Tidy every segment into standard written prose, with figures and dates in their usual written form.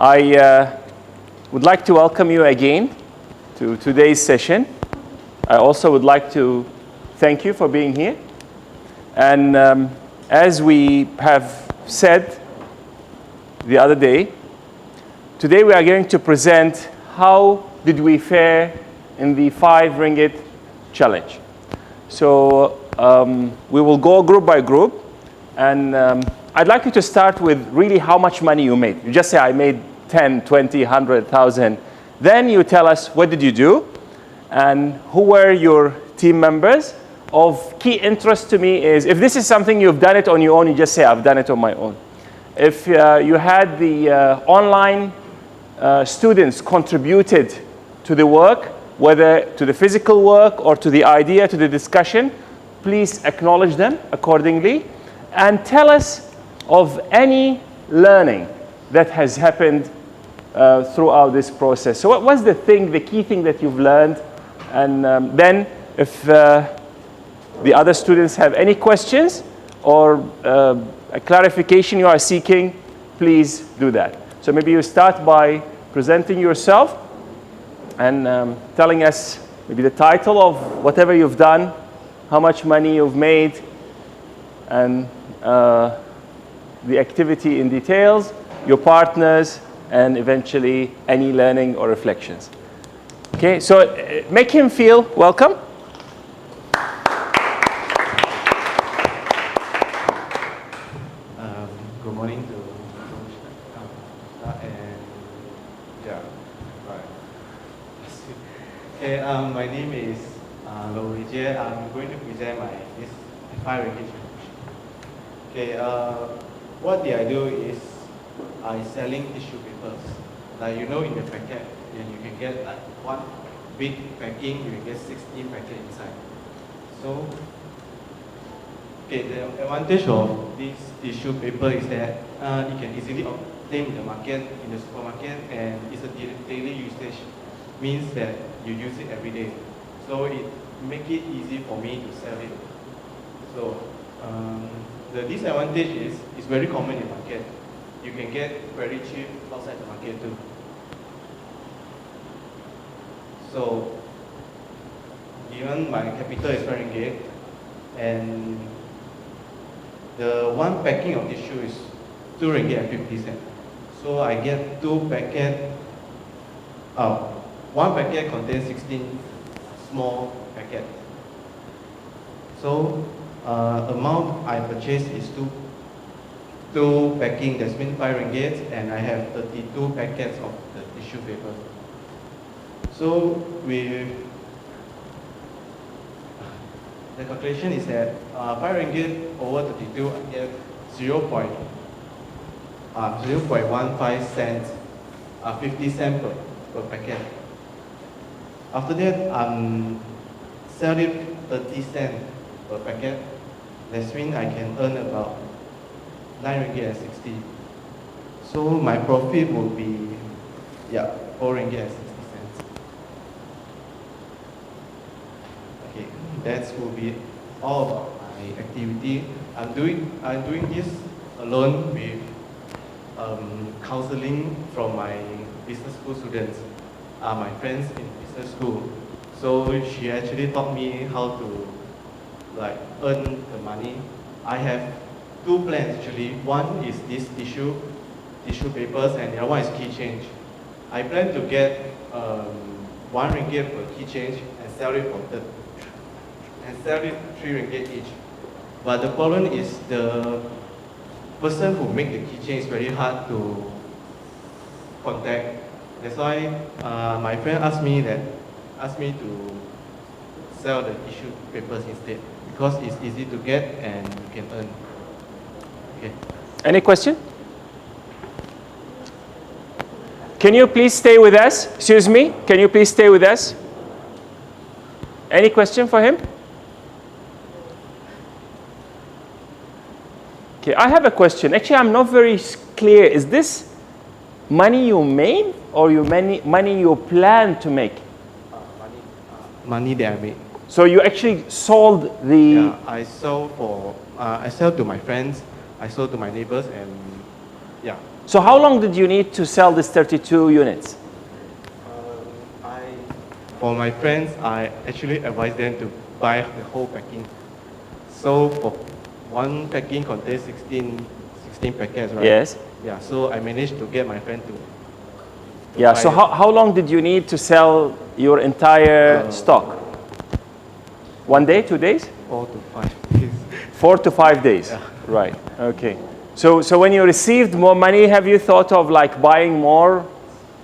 I would like to welcome you again to today's session. I also would like to thank you for being here. And as we have said the other day, today we are going to present how did we fare in the 5 ringgit challenge. So we will go group by group, and I'd like you to start with really how much money you made. You just say, I made 10, 20, 100,000. Then you tell us what did you do and who were your team members. Of key interest to me is if this is something you've done it on your own, you just say, I've done it on my own. If you had the online students contributed to the work, whether to the physical work or to the idea, to the discussion, please acknowledge them accordingly and tell us of any learning that has happened throughout this process. So what was the key thing that you've learned? And then if the other students have any questions or a clarification you are seeking, please do that. So maybe you start by presenting yourself and telling us maybe the title of whatever you've done, how much money you've made, and the activity in details, your partners, and eventually any learning or reflections. Okay, so make him feel welcome. Good morning to Mushtak and yeah, right. Okay, my name is Louis. I'm going to present this 5 ringgit challenge. Okay, what I do is I selling tissue papers. Like in the packet, and you can get like one big packing, you can get 16 packets inside. So, okay, the advantage of this tissue paper is that it can easily obtain in the market, in the supermarket, and it's a daily usage. Means that you use it every day. So it make it easy for me to sell it. So the disadvantage is it's very common in the market. You can get very cheap outside the market too. So given my capital is 5 ringgit, and the one packing of tissue is 2 ringgit and 50 cents. So I get 2 packets. One packet contains 16 small packets. So amount I purchased is 2 packing, that's means 5 ringgit, and I have 32 packets of the tissue paper. So with the calculation is that 5 ringgit over 32, I get 0.15 cents, 50 cents per packet. After that, I'm selling 30 cents per packet. That means I can earn about 9 ringgit and 60. So my profit will be 4 ringgit and 60 cents. Okay, that will be all about my activity. I'm doing this alone with counseling from my business school students, my friends in business school. So she actually taught me how to earn the money. I have 2 plans actually. One is this tissue papers, and the other one is key change. I plan to get 1 ringgit per key change and sell it 3 ringgit each. But the problem is the person who make the key change is very hard to contact. That's why my friend asked me to sell the tissue papers instead, because it's easy to get and you can earn. Okay. Any question? Can you please stay with us? Excuse me, can you please stay with us? Any question for him? Okay, I have a question. Actually, I'm not very clear. Is this money you made or money you plan to make? Money that I made. So you actually sold the... Yeah, I sell to my friends, I sold to my neighbors, and yeah. So how long did you need to sell this 32 units? For my friends, I actually advise them to buy the whole packing. So for one packing contains 16 packets, right? Yes. Yeah, so I managed to get my friend to Yeah, buy so it. how long did you need to sell your entire stock? 1 day, 2 days? 4 to 5 days. 4 to 5 days. Yeah. Right. Okay. So when you received more money, have you thought of like buying more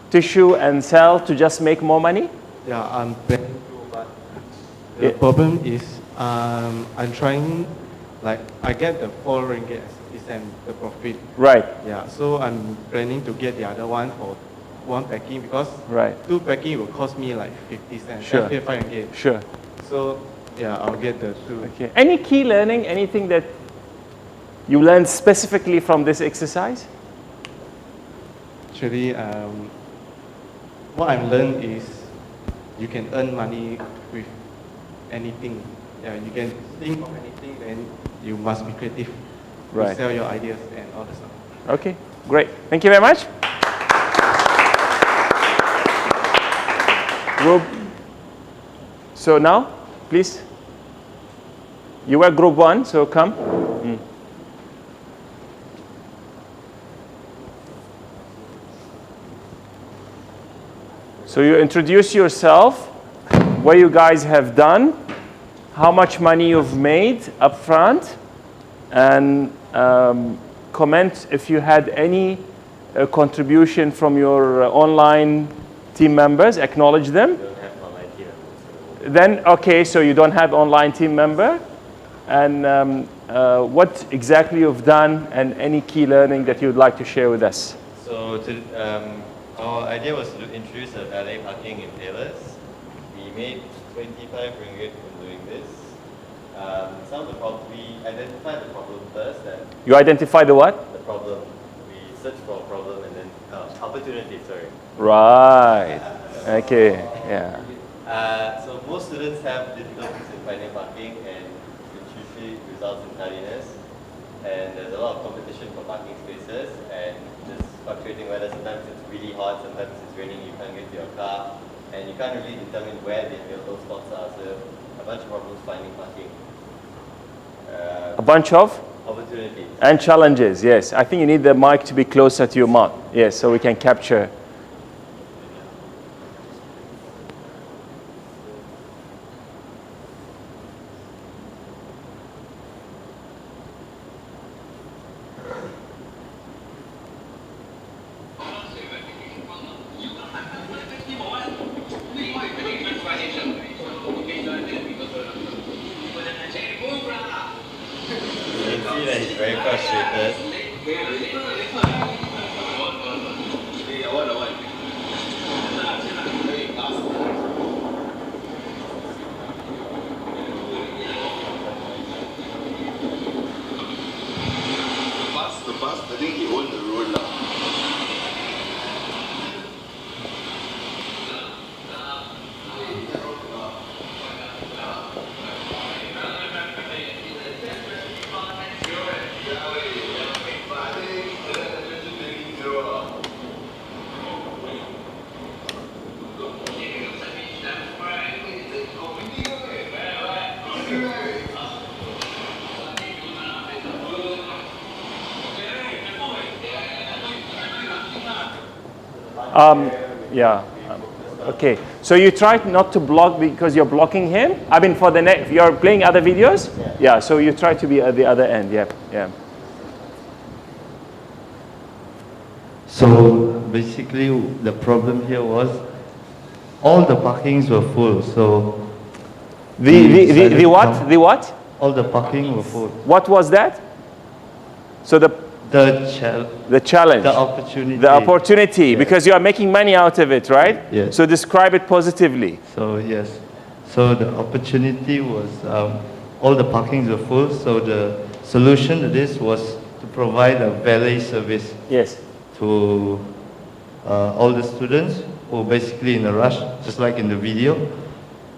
tissue and sell to just make more money? Yeah, I'm planning to, but the problem is I'm trying, like I get the 4 ringgit as 50 cents, the profit. Right. Yeah, so I'm planning to get the other one for one packing because Right. 2 packing will cost me like 50 cents. Sure. 5 ringgit. Sure. So yeah, I'll get the 2. Okay. Any key learning? Anything that you learned specifically from this exercise? Actually, what I've learned is you can earn money with anything. Yeah, you can think of anything, then you must be creative. Right. To sell your ideas and all the stuff. Okay. Great. Thank you very much. Group. So now, please. You were group 1, so come. So you introduce yourself, what you guys have done, how much money you've made up front, and comment if you had any contribution from your online team members, acknowledge them. Then, okay, so you don't have online team member, and what exactly you've done and any key learning that you'd like to share with us. So our idea was to introduce a valet parking in Taylor's. We made 25 ringgit from doing this. We identified the problem first. And You identify the what? the problem. We searched for a problem and then opportunity. Sorry. Right. Okay. Yeah. So most students have difficulties in finding parking, and which usually results in tardiness. And there's a lot of competition for parking spaces, and there's fluctuating weather. Sometimes it's really hot, sometimes it's raining, you can't get to your car, and you can't really determine where the available spots are. So a bunch of problems finding parking. A bunch of Opportunities. and challenges. Yes. I think you need the mic to be closer to your mouth. Yes, so we can capture. You can see that he's very frustrated. The bus, I think he owned the road now. Yeah. Okay. So you try not to block because you're blocking him. I mean, for the next, you're playing other videos. Yeah. So you try to be at the other end. Yeah. Yeah. So basically the problem here was all the parkings were full. So The what? The what? all the parking were full. What was that? So the challenge. The opportunity. The opportunity, Yes. because you are making money out of it, right? Yes. So describe it positively. So yes. So the opportunity was all the parkings were full. So the solution to this was to provide a valet service Yes. to all the students who were basically in a rush, just like in the video.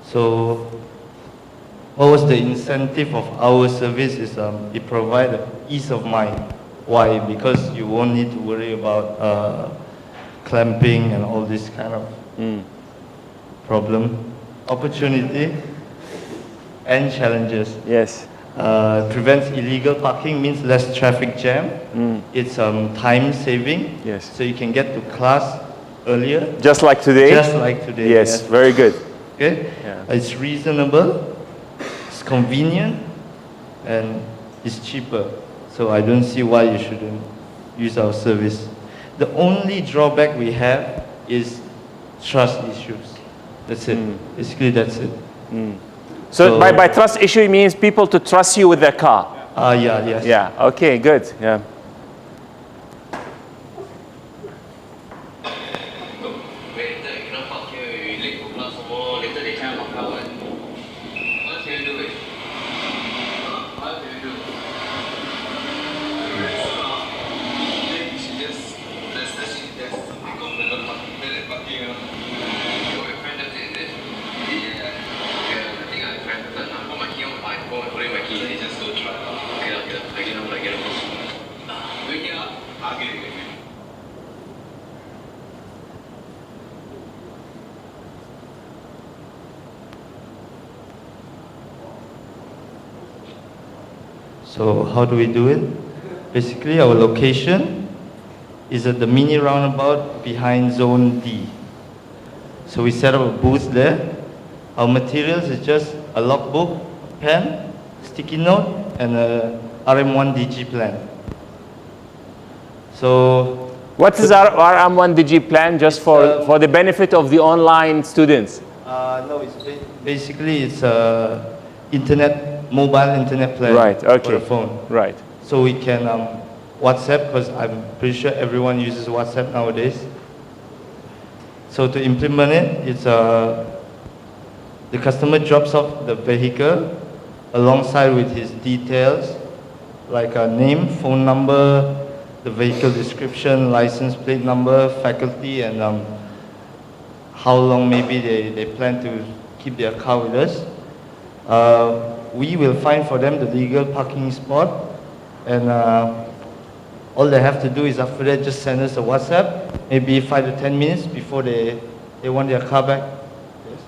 So what was the incentive of our service is it provided ease of mind Why? Because you won't need to worry about clamping and all this kind of problem. Opportunity and challenges. Yes. Prevents illegal parking, means less traffic jam. It's time saving. Yes. So you can get to class earlier. Just like today? Just like today. Yes, very good. Okay. Yeah. It's reasonable, it's convenient, and it's cheaper. So I don't see why you shouldn't use our service. The only drawback we have is trust issues. That's it. Basically, that's it. So by trust issue, it means people to trust you with their car. Yeah, yes. Yeah, okay, good. Yeah. Later you cannot park here, you late for class some more, later they can't walk out. What should you do it? What should you do? Then you should just, let's something called valet parking. Your friend does it, is it? Yeah. I think I friend does it. For my key on my phone, putting my key, they just go try. Okay, I get them. Wait here, I'll get it. So how do we do it? Basically, our location is at the mini roundabout behind Zone D. So we set up a booth there. Our materials is just a logbook, pen, sticky note, and a RM1 DG plan. So What is our RM1 Digi plan, just for the benefit of the online students? no, it's basically it's mobile internet plan Right, for okay. the phone. Right. So we can WhatsApp, because I'm pretty sure everyone uses WhatsApp nowadays. So to implement it, it's the customer drops off the vehicle alongside with his details, like a name, phone number, the vehicle description, license plate number, faculty, and how long maybe they plan to keep their car with us. We will find for them the legal parking spot, and all they have to do is after that just send us a WhatsApp, maybe 5 to 10 minutes before they want their car back. Yes.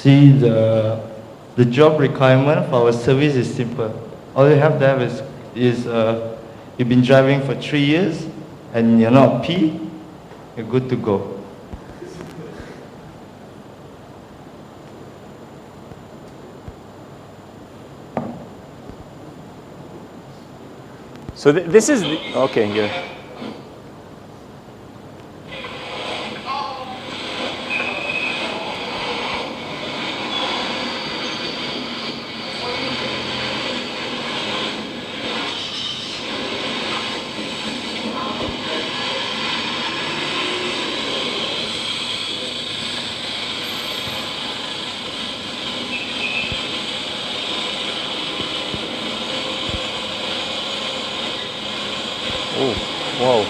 See, the job requirement for our service is simple. All you have to have is you've been driving for 3 years and you're not P, you're good to go. So this is, okay, yeah. Oh, wow.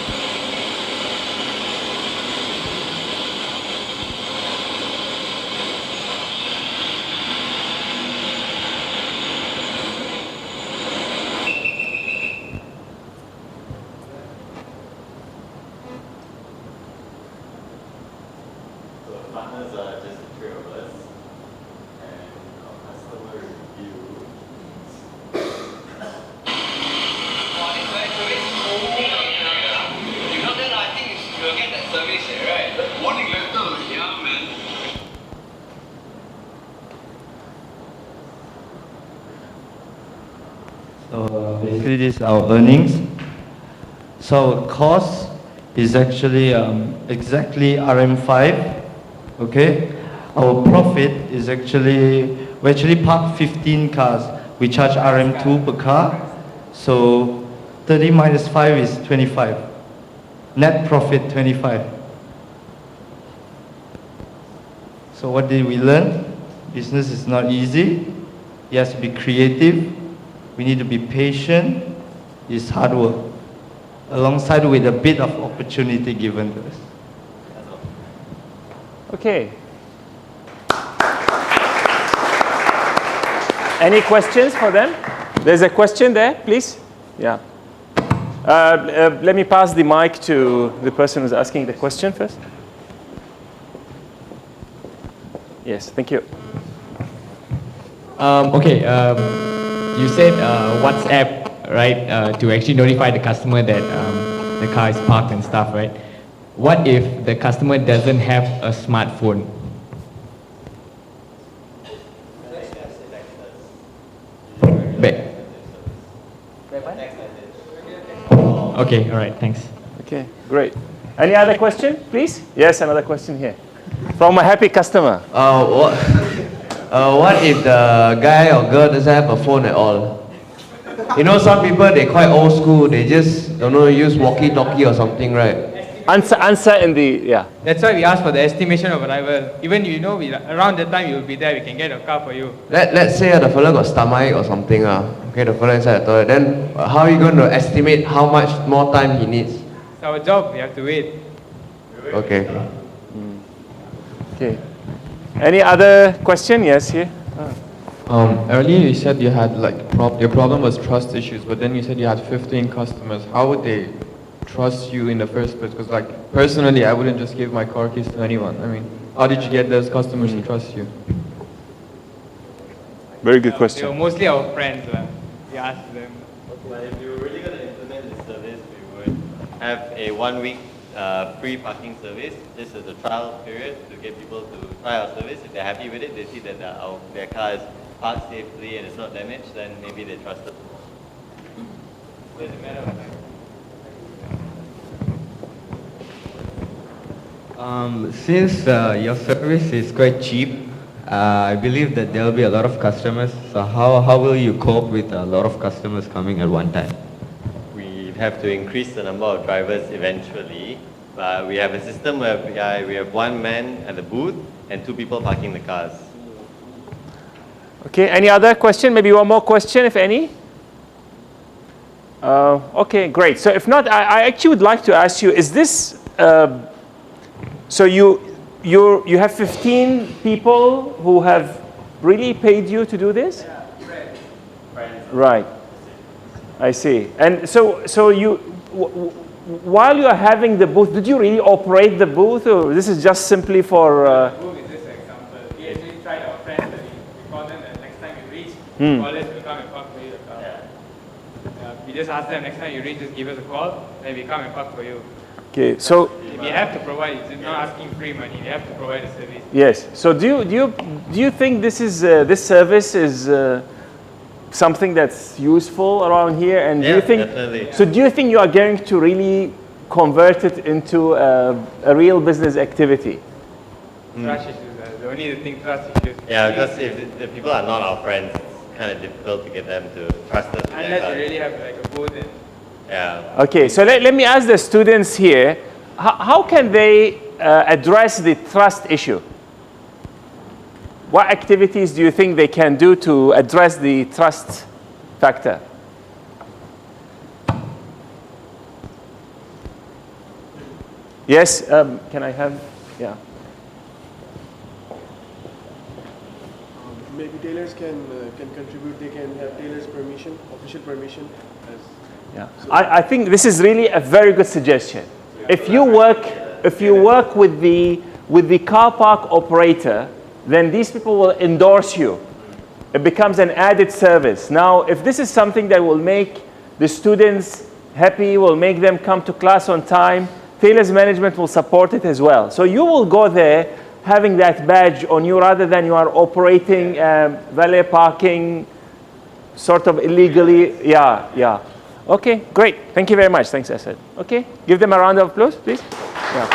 partners are just the three of us. And our customer review. You know that I think you'll get that service here, right? Warning letter, yeah, man. So basically this is our earnings. So our cost is actually exactly RM5, okay? Our profit is we actually park 15 cars. We charge RM2 per car. So 30 minus 5 is 25. Net profit 25. So what did we learn? Business is not easy. It has to be creative. We need to be patient. It's hard work, alongside with a bit of opportunity given to us. Okay. Any questions for them? There's a question there, please. Yeah. Let me pass the mic to the person who's asking the question first. Yes, thank you. You said WhatsApp, right, to actually notify the customer that the car is parked and stuff, right? What if the customer doesn't have a smartphone? Okay, all right, thanks. Okay, great. Any other question, please? Yes, another question here. From a happy customer. What if the guy or girl doesn't have a phone at all? You know, some people, they're quite old school. They just, don't know, use walkie-talkie or something, right? Answer in the, yeah. That's why we ask for the estimation of arrival. Even around that time you'll be there, we can get a car for you. Let's say the fella got stomachache or something. Okay, the fella inside the toilet. Then how are you going to estimate how much more time he needs? It's our job, we have to wait. Okay. Okay. Any other question? Yes, here. Earlier you said you had your problem was trust issues, but then you said you had 15 customers. How would they trust you in the first place? Because personally, I wouldn't just give my car keys to anyone. I mean, how did you get those customers to trust you? Very good They question. were mostly our friends. We asked them. But if you were really going to implement this service, we would have a 1 week free parking service, just as a trial period to get people to try our service. If they're happy with it, they see that their car is parked safely and it's not damaged, then maybe they trust us. It's a matter of time. Since your service is quite cheap, I believe that there will be a lot of customers. So how will you cope with a lot of customers coming at one time? We have to increase the number of drivers eventually. We have a system where we have one man at the booth and 2 people parking the cars. Okay, any other question? Maybe one more question, if any? Okay, great. So if not, I actually would like to ask you, is this, so you have 15 people who have really paid you to do this? Yeah, friends. Right. I see. And so you, while you are having the booth, did you really operate the booth, or this is just simply for? The booth is just an example. We actually tried our friends that we call them that next time you reach, always will come and park for you the car. We just ask them next time you reach, just give us a call, then we come and park for you. Okay, so We have to provide. It's not asking free money. We have to provide a service. yes. So do you think this service is something that's useful around here? And do you think definitely. so? Do you think you are going to really convert it into a real business activity? Trust issues. The only thing trust issues. Yeah, because if the people are not our friends, it's kind of difficult to get them to trust us. with their Unless cars. you really have like a booth. And Yeah. Okay, so let me ask the students here, how can they address the trust issue? What activities do you think they can do to address the trust factor? Yes, can I have, yeah. Maybe tailors can contribute. They can have tailors' permission, official permission. Yeah. I think this is really a very good suggestion. If you work with with the car park operator, then these people will endorse you. It becomes an added service. Now, if this is something that will make the students happy, will make them come to class on time, Taylor's management will support it as well. So you will go there having that badge on you rather than you are operating valet parking sort of illegally. Yeah. Okay, great. Thank you very much. Thanks, Asad. Okay, give them a round of applause, please. Yeah.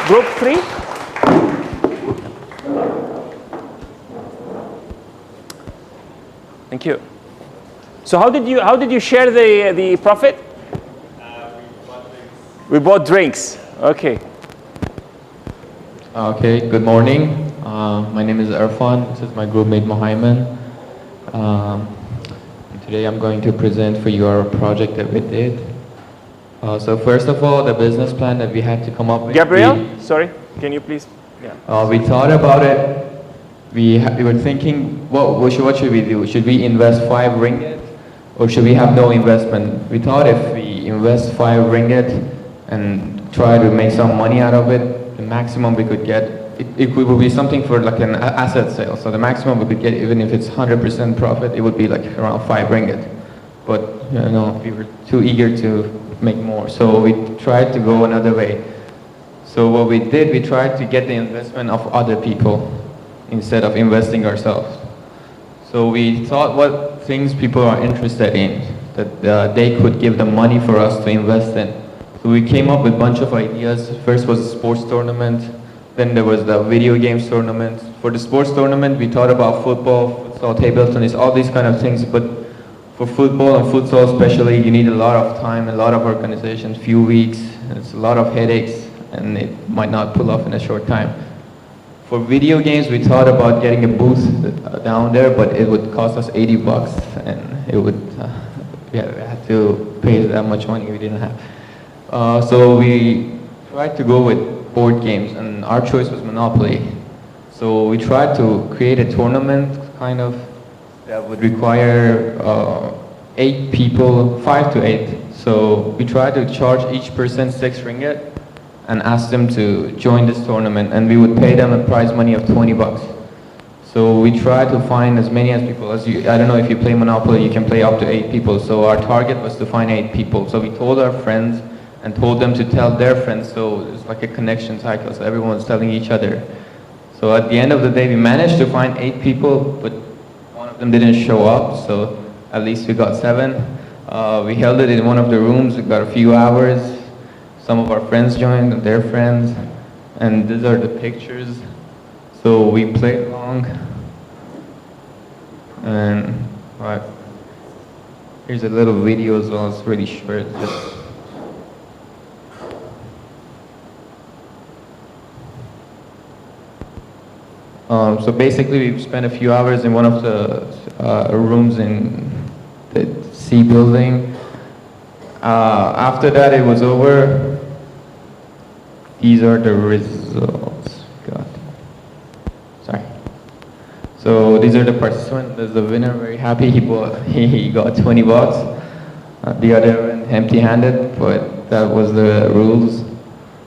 Group 3. Thank you. So how did you share the profit? We bought drinks. Okay. Okay, good morning. My name is Irfan. This is my groupmate Mohammed. Today I'm going to present for you our project that we did. So first of all, the business plan that we had to come up with. Gabriel, sorry, can you please? Yeah. We thought about it. We were thinking, what should we do? Should we invest 5 ringgit or should we have no investment? We thought if we invest 5 ringgit and try to make some money out of it, the maximum we could get, it would be something for like an asset sale. So the maximum we could get, even if it's 100% profit, it would be like around 5 ringgit. But we were too eager to make more. So we tried to go another way. So what we did, we tried to get the investment of other people instead of investing ourselves. So we thought what things people are interested in, that they could give the money for us to invest in. So we came up with a bunch of ideas. First was a sports tournament, then there was the video games tournament. For the sports tournament, we thought about football, futsal, table tennis, all these kind of things, but for football and futsal especially, you need a lot of time, a lot of organization, few weeks, and it's a lot of headaches, and it might not pull off in a short time. For video games, we thought about getting a booth down there, but it would cost us 80 bucks, and it would, we had to pay that much money we didn't have. So we tried to go with board games, and our choice was Monopoly. So we tried to create a tournament, kind of, that would require 8 people, 5 to 8. So we tried to charge each person 6 ringgit, and ask them to join this tournament, and we would pay them a prize money of 20 bucks. So we try to find as many as people as you, I don't know if you play Monopoly, you can play up to 8 people. So our target was to find 8 people. So we told our friends and told them to tell their friends, so it's like a connection cycle, so everyone's telling each other. So at the end of the day, we managed to find 8 people, but one of them didn't show up, so at least we got 7. We held it in one of the rooms, we got a few hours. Some of our friends joined, their friends, and these are the pictures. So we played along, and here's a little video as well. It's really short. So basically, we spent a few hours in one of the rooms in the C building. After that, it was over. These are the results. Sorry. So these are the participants. There's the winner, very happy. He got 20 bucks. The other went empty-handed, but that was the rules.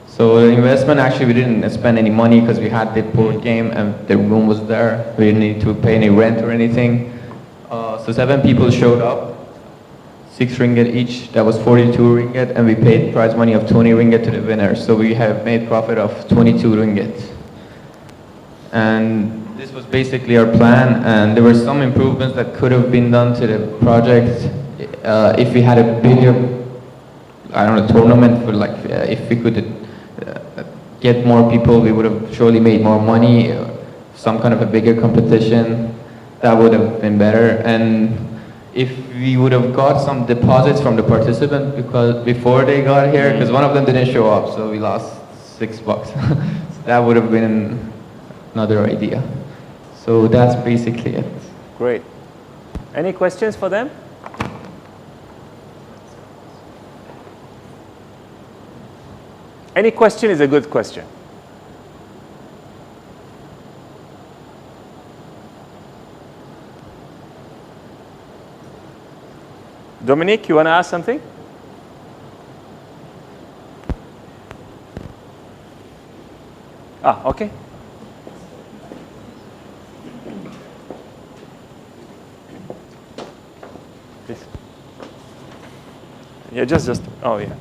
So the investment, actually, we didn't spend any money because we had the board game and the room was there. We didn't need to pay any rent or anything. So 7 people showed up. 6 ringgit each, that was 42 ringgit, and we paid prize money of 20 ringgit to the winner. So we have made profit of 22 ringgit. And this was basically our plan, and there were some improvements that could have been done to the project if we had a bigger, I don't know, tournament for like, if we could get more people, we would have surely made more money, some kind of a bigger competition, that would have been better. And if we would have got some deposits from the participants because before they got here, because one of them didn't show up, so we lost 6 bucks. So that would have been another idea. So that's basically it. Great. Any questions for them? Any question is a good question. Dominic, you want to ask something? Okay. Please. Yeah, just, oh yeah.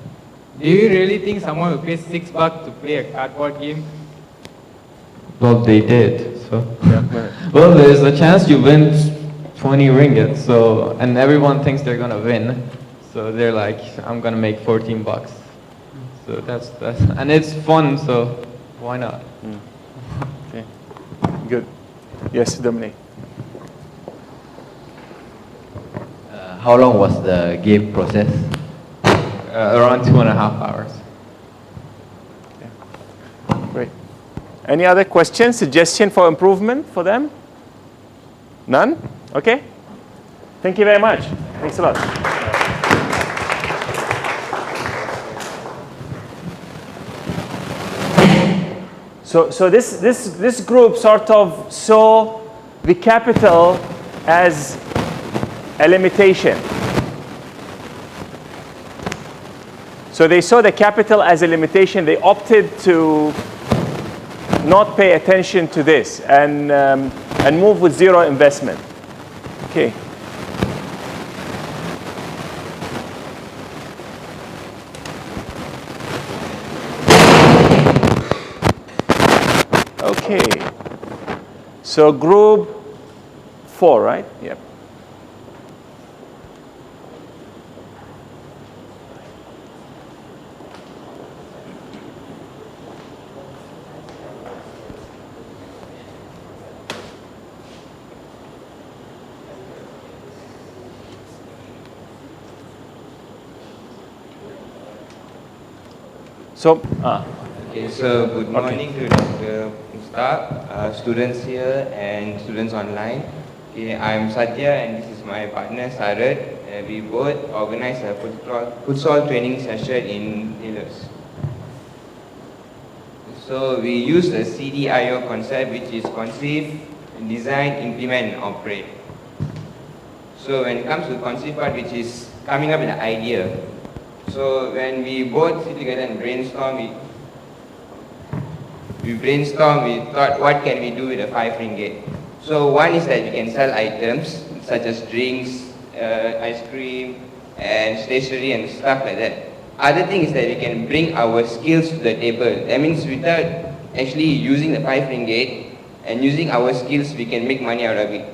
Do you really think someone will pay $6 to play a cardboard game? Well, they did. So, Yeah. well, there's a chance you win 20 ringgit. So, and everyone thinks they're gonna win. So they're like, I'm gonna make 14 bucks. So that's, and it's fun. So why not? Okay. Good. Yes, Dominic. How long was the game process? Around 2.5 hours. Great. Any other questions, suggestion for improvement for them? None? Okay. Thank you very much. Thanks a lot. So this group sort of saw the capital as a limitation. So they saw the capital as a limitation. They opted to not pay attention to this and move with zero investment. Okay. Okay. So group 4, right? Yep. So, Okay, so good morning to Dr. Mushtak, students here and students online. Okay, I'm Satya and this is my partner Sarat. We both organized a futsal training session in Taylors. So we use the CDIO concept, which is conceive, design, implement, and operate. So when it comes to conceive part, which is coming up with an idea. So when we both sit together and brainstorm, we thought what can we do with the 5 ringgit. So one is that we can sell items such as drinks, ice cream, and stationery and stuff like that. Other thing is that we can bring our skills to the table. That means without actually using the 5 ringgit and using our skills, we can make money out of it.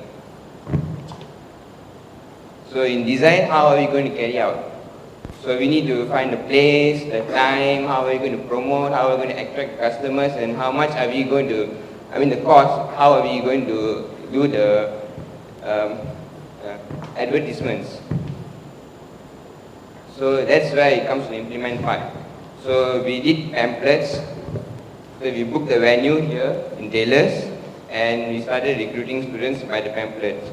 So in design, how are we going to carry out? So we need to find the place, the time, how are we going to promote, how are we going to attract customers, and how much are we going to, the cost, how are we going to do the advertisements. So that's where it comes to the implement part. So we did pamphlets, so we booked the venue here in Taylors, and we started recruiting students by the pamphlets.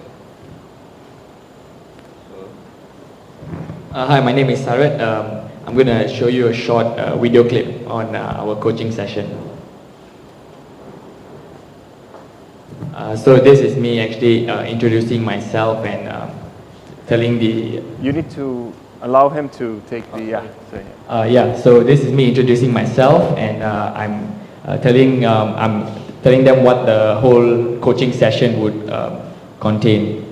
Hi, my name is Sarat. I'm going to show you a short video clip on our coaching session. So this is me actually introducing myself and telling the... You need to allow him to take the... So this is me introducing myself and I'm telling them what the whole coaching session would contain.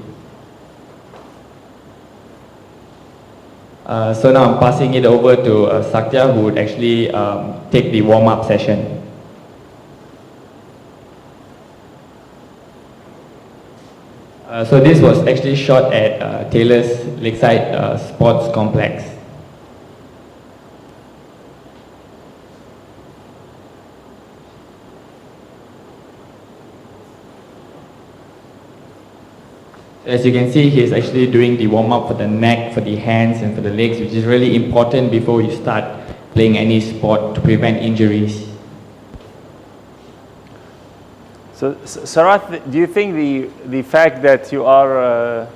So now I'm passing it over to Satya, who would actually take the warm-up session. So this was actually shot at Taylor's Lakeside Sports Complex. As you can see, he's actually doing the warm-up for the neck, for the hands, and for the legs, which is really important before you start playing any sport to prevent injuries. So, Sarat, do you think the fact that you are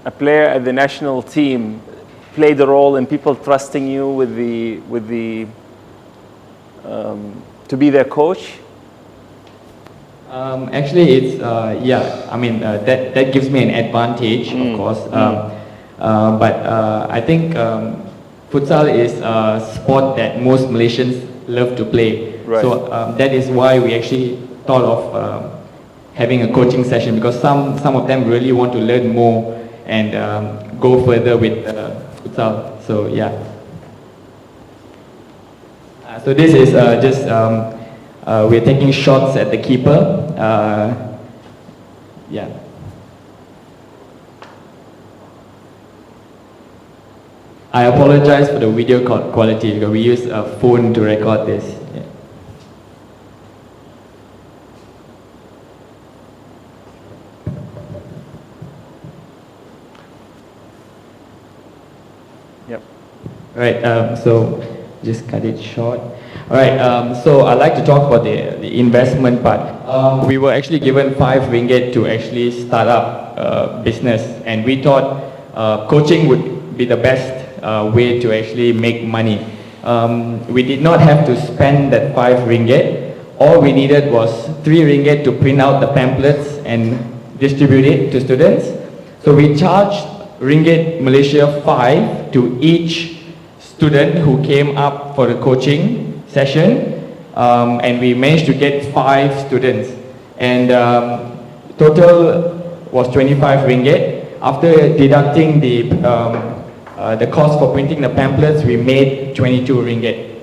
a player at the national team played a role in people trusting you to be their coach? Actually, it's that gives me an advantage, of course. But I think futsal is a sport that most Malaysians love to play. Right. So that is why we actually thought of having a coaching session, because some of them really want to learn more and go further with futsal. So yeah. So this is just we're taking shots at the keeper. Yeah. I apologize for the video quality because we use a phone to record this. Yeah. Yep. All right, so just cut it short. All right, so I'd like to talk about the investment part. We were actually given 5 ringgit to actually start up business, and we thought coaching would be the best way to actually make money. We did not have to spend that 5 ringgit. All we needed was 3 ringgit to print out the pamphlets and distribute it to students. So we charged ringgit Malaysia 5 to each student who came up for the coaching session, and we managed to get 5 students, and total was 25 ringgit. After deducting the cost for printing the pamphlets, we made 22 ringgit.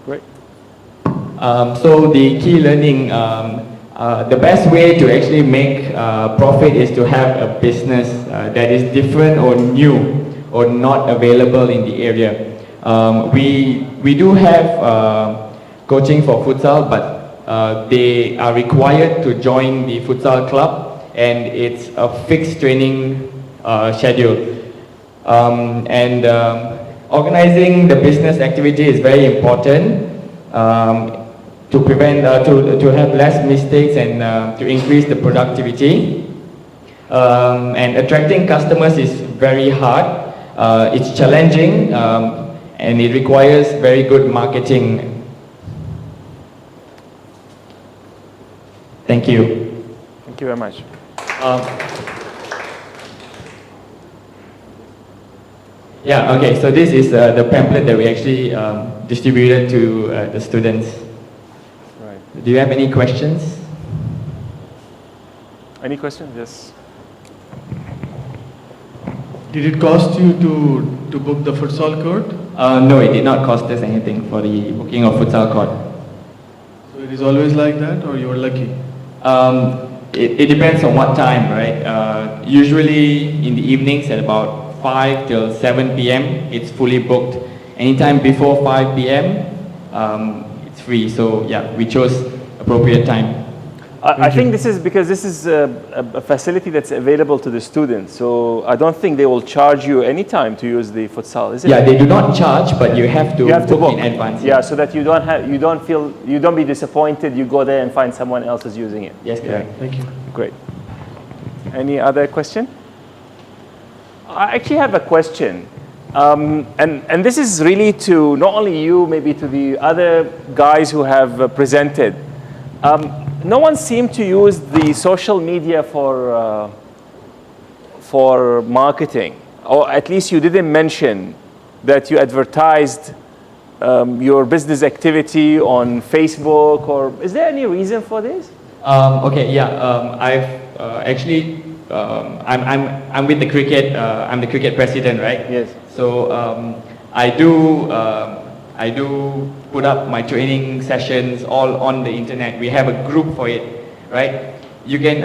Great. So the key learning, the best way to actually make profit is to have a business that is different or new or not available in the area. We do have coaching for futsal, but they are required to join the futsal club, and it's a fixed training schedule. Organizing the business activity is very important to prevent, to have less mistakes and to increase the productivity. And attracting customers is very hard. It's challenging, and it requires very good marketing. Thank you. Thank you very much. Yeah, okay, so this is the pamphlet that we actually distributed to the students. Right. Do you have any questions? Any questions? Yes. Did it cost you to book the futsal court? No, it did not cost us anything for the booking of futsal court. So it is always like that, or you were lucky? It depends on what time, right? Usually in the evenings at about 5 till 7 p.m. it's fully booked. Anytime before 5 p.m. It's free. So yeah, we chose appropriate time. I think this is because this is a facility that's available to the students. So I don't think they will charge you any time to use the futsal, is it? Yeah, they do not charge, but you have to, book in advance. Yeah, so that you don't be disappointed. You go there and find someone else is using it. Yes, correct. Yeah. Thank you. Great. Any other question? I actually have a question. And this is really to not only you, maybe to the other guys who have presented. No one seemed to use the social media for marketing, or at least you didn't mention that you advertised your business activity on Facebook, or is there any reason for this? Okay, yeah, I've actually, I'm with the cricket, I'm the cricket president, right? Yes. So I do put up my training sessions all on the internet. We have a group for it, right? You can,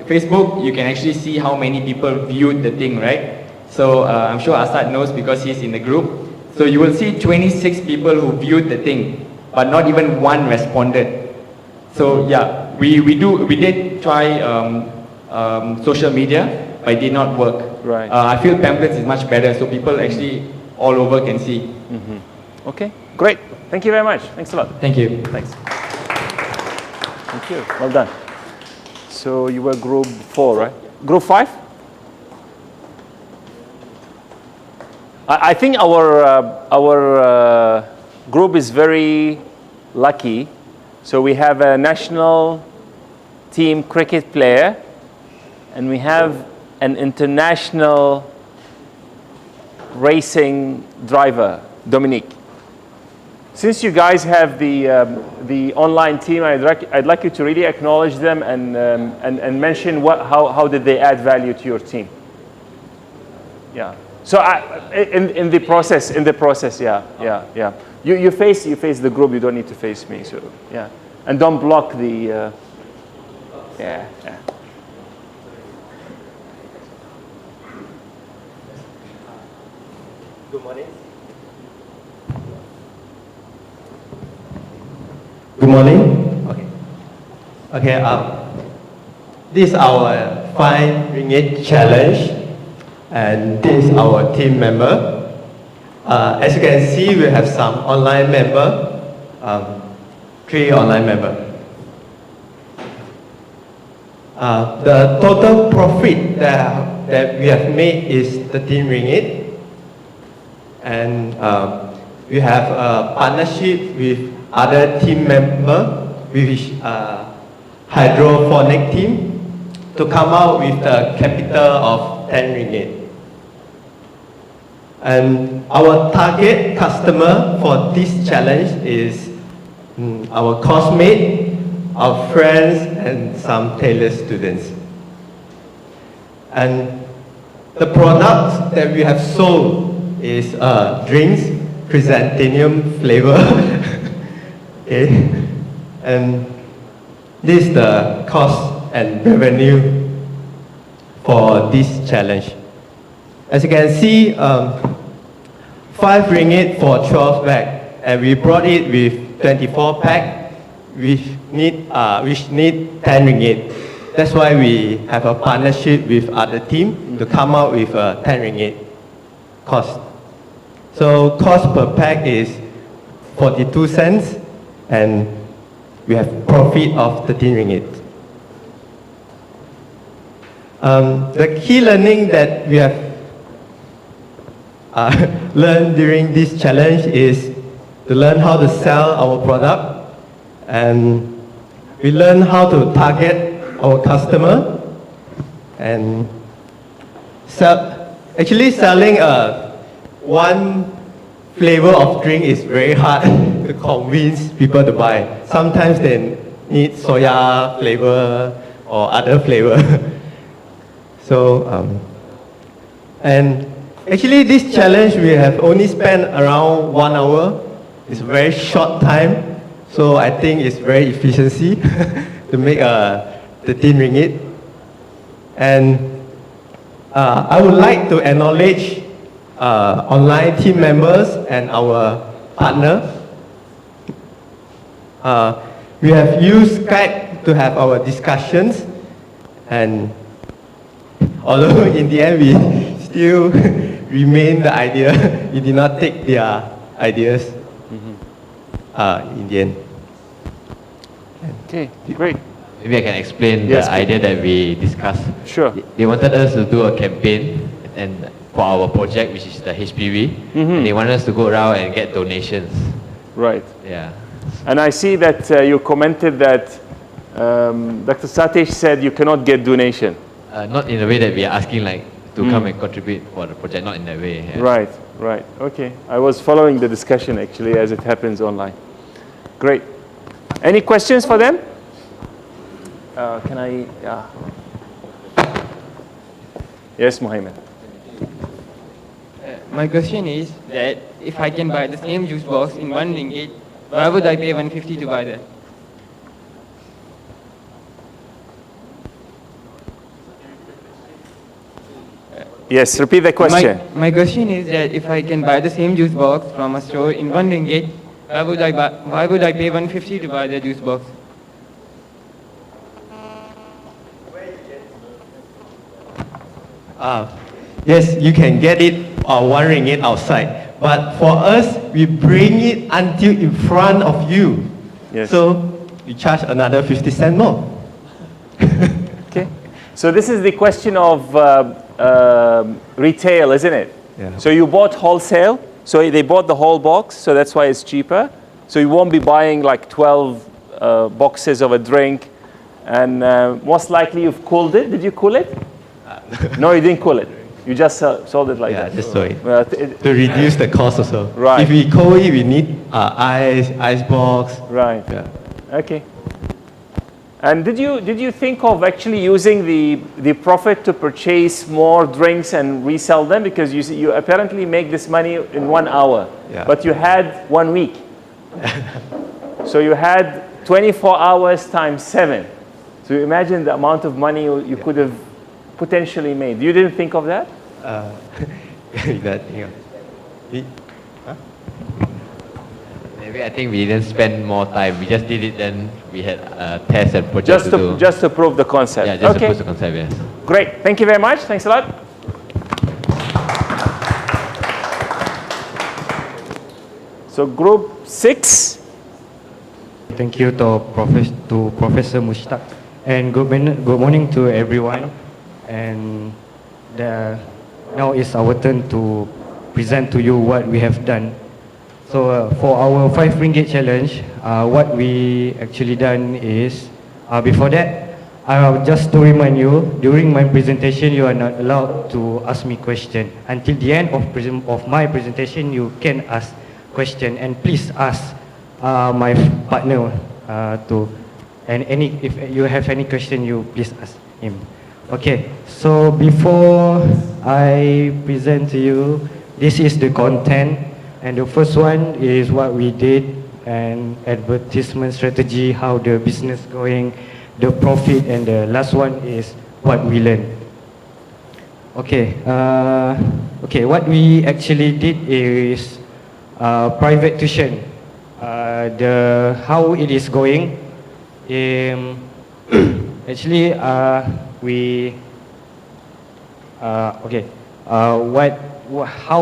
Facebook, you can actually see how many people viewed the thing, right? So I'm sure Asad knows because he's in the group. So you will see 26 people who viewed the thing, but not even one responded. So yeah, we did try social media, but it did not work. Right. I feel pamphlets is much better, so people actually all over can see. Mm-hmm. Okay, great. Thank you very much. Thanks a lot. Thank you. Thanks. Thank you. Well done. So you were group 4, right? Group 5? I think our group is very lucky. So we have a national team cricket player, and we have an international racing driver, Dominique. Since you guys have the online team, I'd like you to really acknowledge them and mention how did they add value to your team. Yeah. So in the process, yeah. You face the group. You don't need to face me. So yeah, and don't block the. Yeah. Good morning. Good morning. Okay. This is our 5 ringgit challenge, and this is our team member. As you can see, we have some online member, 3 online member. The total profit that we have made is 13 ringgit. And we have a partnership with other team member, which hydroponic team, to come out with the capital of 10 ringgit. And our target customer for this challenge is our coursemate, our friends, and some Taylor students. And the products that we have sold is drinks, chrysanthemum flavor. Okay. And this is the cost and revenue for this challenge. As you can see, 5 ringgit for 12 bag, and we brought it with 24 pack, which need 10 ringgit. That's why we have a partnership with other team to come out with 10 ringgit cost. So cost per pack is 42 cents, and we have profit of 13 ringgit. The key learning that we have learned during this challenge is to learn how to sell our product, and we learn how to target our customer, and actually selling one flavor of drink is very hard to convince people to buy. Sometimes they need soya flavor or other flavor. So, and actually this challenge we have only spent around 1 hour. It's a very short time, so I think it's very efficiency to make 13 ringgit. And I would like to acknowledge online team members and our partner. We have used Skype to have our discussions, and although in the end we still remain the idea, we did not take their ideas in the end. Okay, great. Maybe I can explain Yes, the idea that we discussed. Sure. They wanted us to do a campaign and for our project, which is the HPV, and they wanted us to go around and get donations. Right. Yeah. And I see that you commented that Dr. Satish said you cannot get donation. Not in the way that we are asking like to come and contribute for the project, not in that way. Yeah. Right. Okay. I was following the discussion actually as it happens online. Great. Any questions for them? Can I? Yes, Mohammed. My question is that if I can buy the same juice box in 1 ringgit, why would I pay 150 to buy that? Yes, repeat the question. My question is that if I can buy the same juice box from a store in 1 ringgit, why would I pay 150 to buy the juice box? Yes, you can get it 1 ringgit outside. But for us, we bring it until in front of you. Yes. So we charge another 50 cents more. Okay. So this is the question of retail, isn't it? Yeah. So you bought wholesale. So they bought the whole box. So that's why it's cheaper. So you won't be buying like 12 boxes of a drink. And most likely you've cooled it. Did you cool it? No, you didn't cool it. You just sold it like that? Yeah, just sold it. Well, to reduce the cost also. Right. If we cold it, we need ice box. Right. Yeah. Okay. And did you think of actually using the profit to purchase more drinks and resell them? Because you apparently make this money in 1 hour, Yeah. but you had 1 week. So you had 24 hours times 7. So imagine the amount of money you could have potentially made. You didn't think of that? That, yeah. Maybe I think we didn't spend more time. We just did it, then we had tests and projects to do. Just to prove the concept. Yeah, just okay. to prove the concept, yes. Great. Thank you very much. Thanks a lot. So group 6. Thank you to Professor Mushtak, and good morning to everyone. And now it's our turn to present to you what we have done. So for our 5 ringgit challenge, what we actually done is, before that, just to remind you, during my presentation, you are not allowed to ask me question. Until the end of my presentation, you can ask question, and please ask my partner if you have any question, you please ask him. Okay, so before I present to you, this is the content, and the first one is what we did, and advertisement strategy, how the business going, the profit, and the last one is what we learned. Okay, what we actually did is private tuition. How it is going, actually how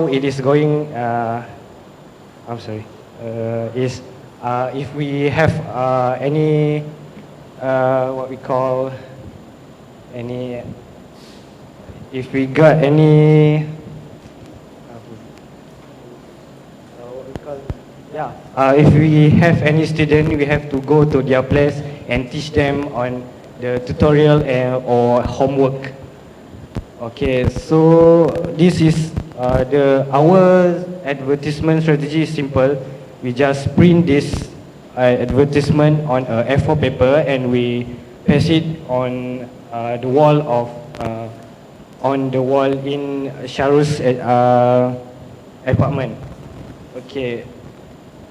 it is going, I'm sorry, is if we have any what we call if we got any if we have any student, we have to go to their place and teach them on the tutorial or homework. Okay, so this is our advertisement strategy is simple. We just print this advertisement on a A4 paper and we paste it on the wall in Sharul's apartment. Okay.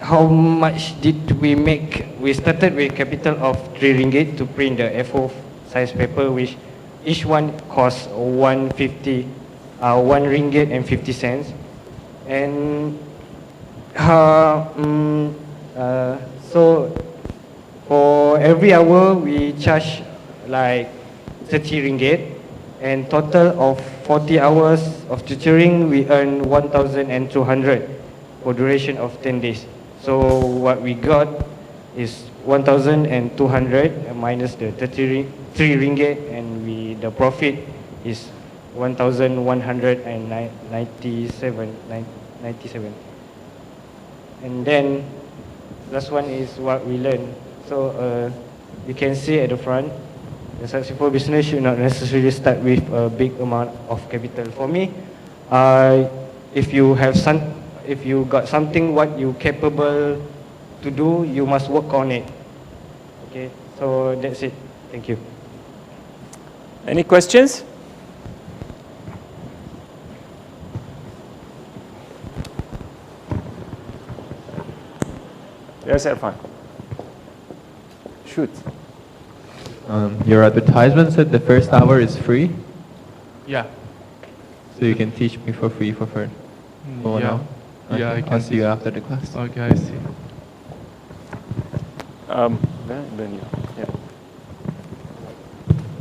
How much did we make? We started with capital of 3 ringgit to print the A4 size paper, which each one costs 1 ringgit and 50 cents. And so for every hour we charge like 30 ringgit, and total of 40 hours of tutoring we earn 1,200 for duration of 10 days. So what we got is 1,200 minus the 33 ringgit, and the profit is 1,197. And then last one is what we learned. So you can see at the front, the successful business should not necessarily start with a big amount of capital. For me, if you got something what you capable to do, you must work on it. Okay, so that's it. Thank you. Any questions? Yes, Irfan. Shoot. Your advertisement said the first hour is free? Yeah. So you can teach me for free for fun? Yeah. Okay. Yeah, I can I'll see you after the class. Okay, I see. Then you.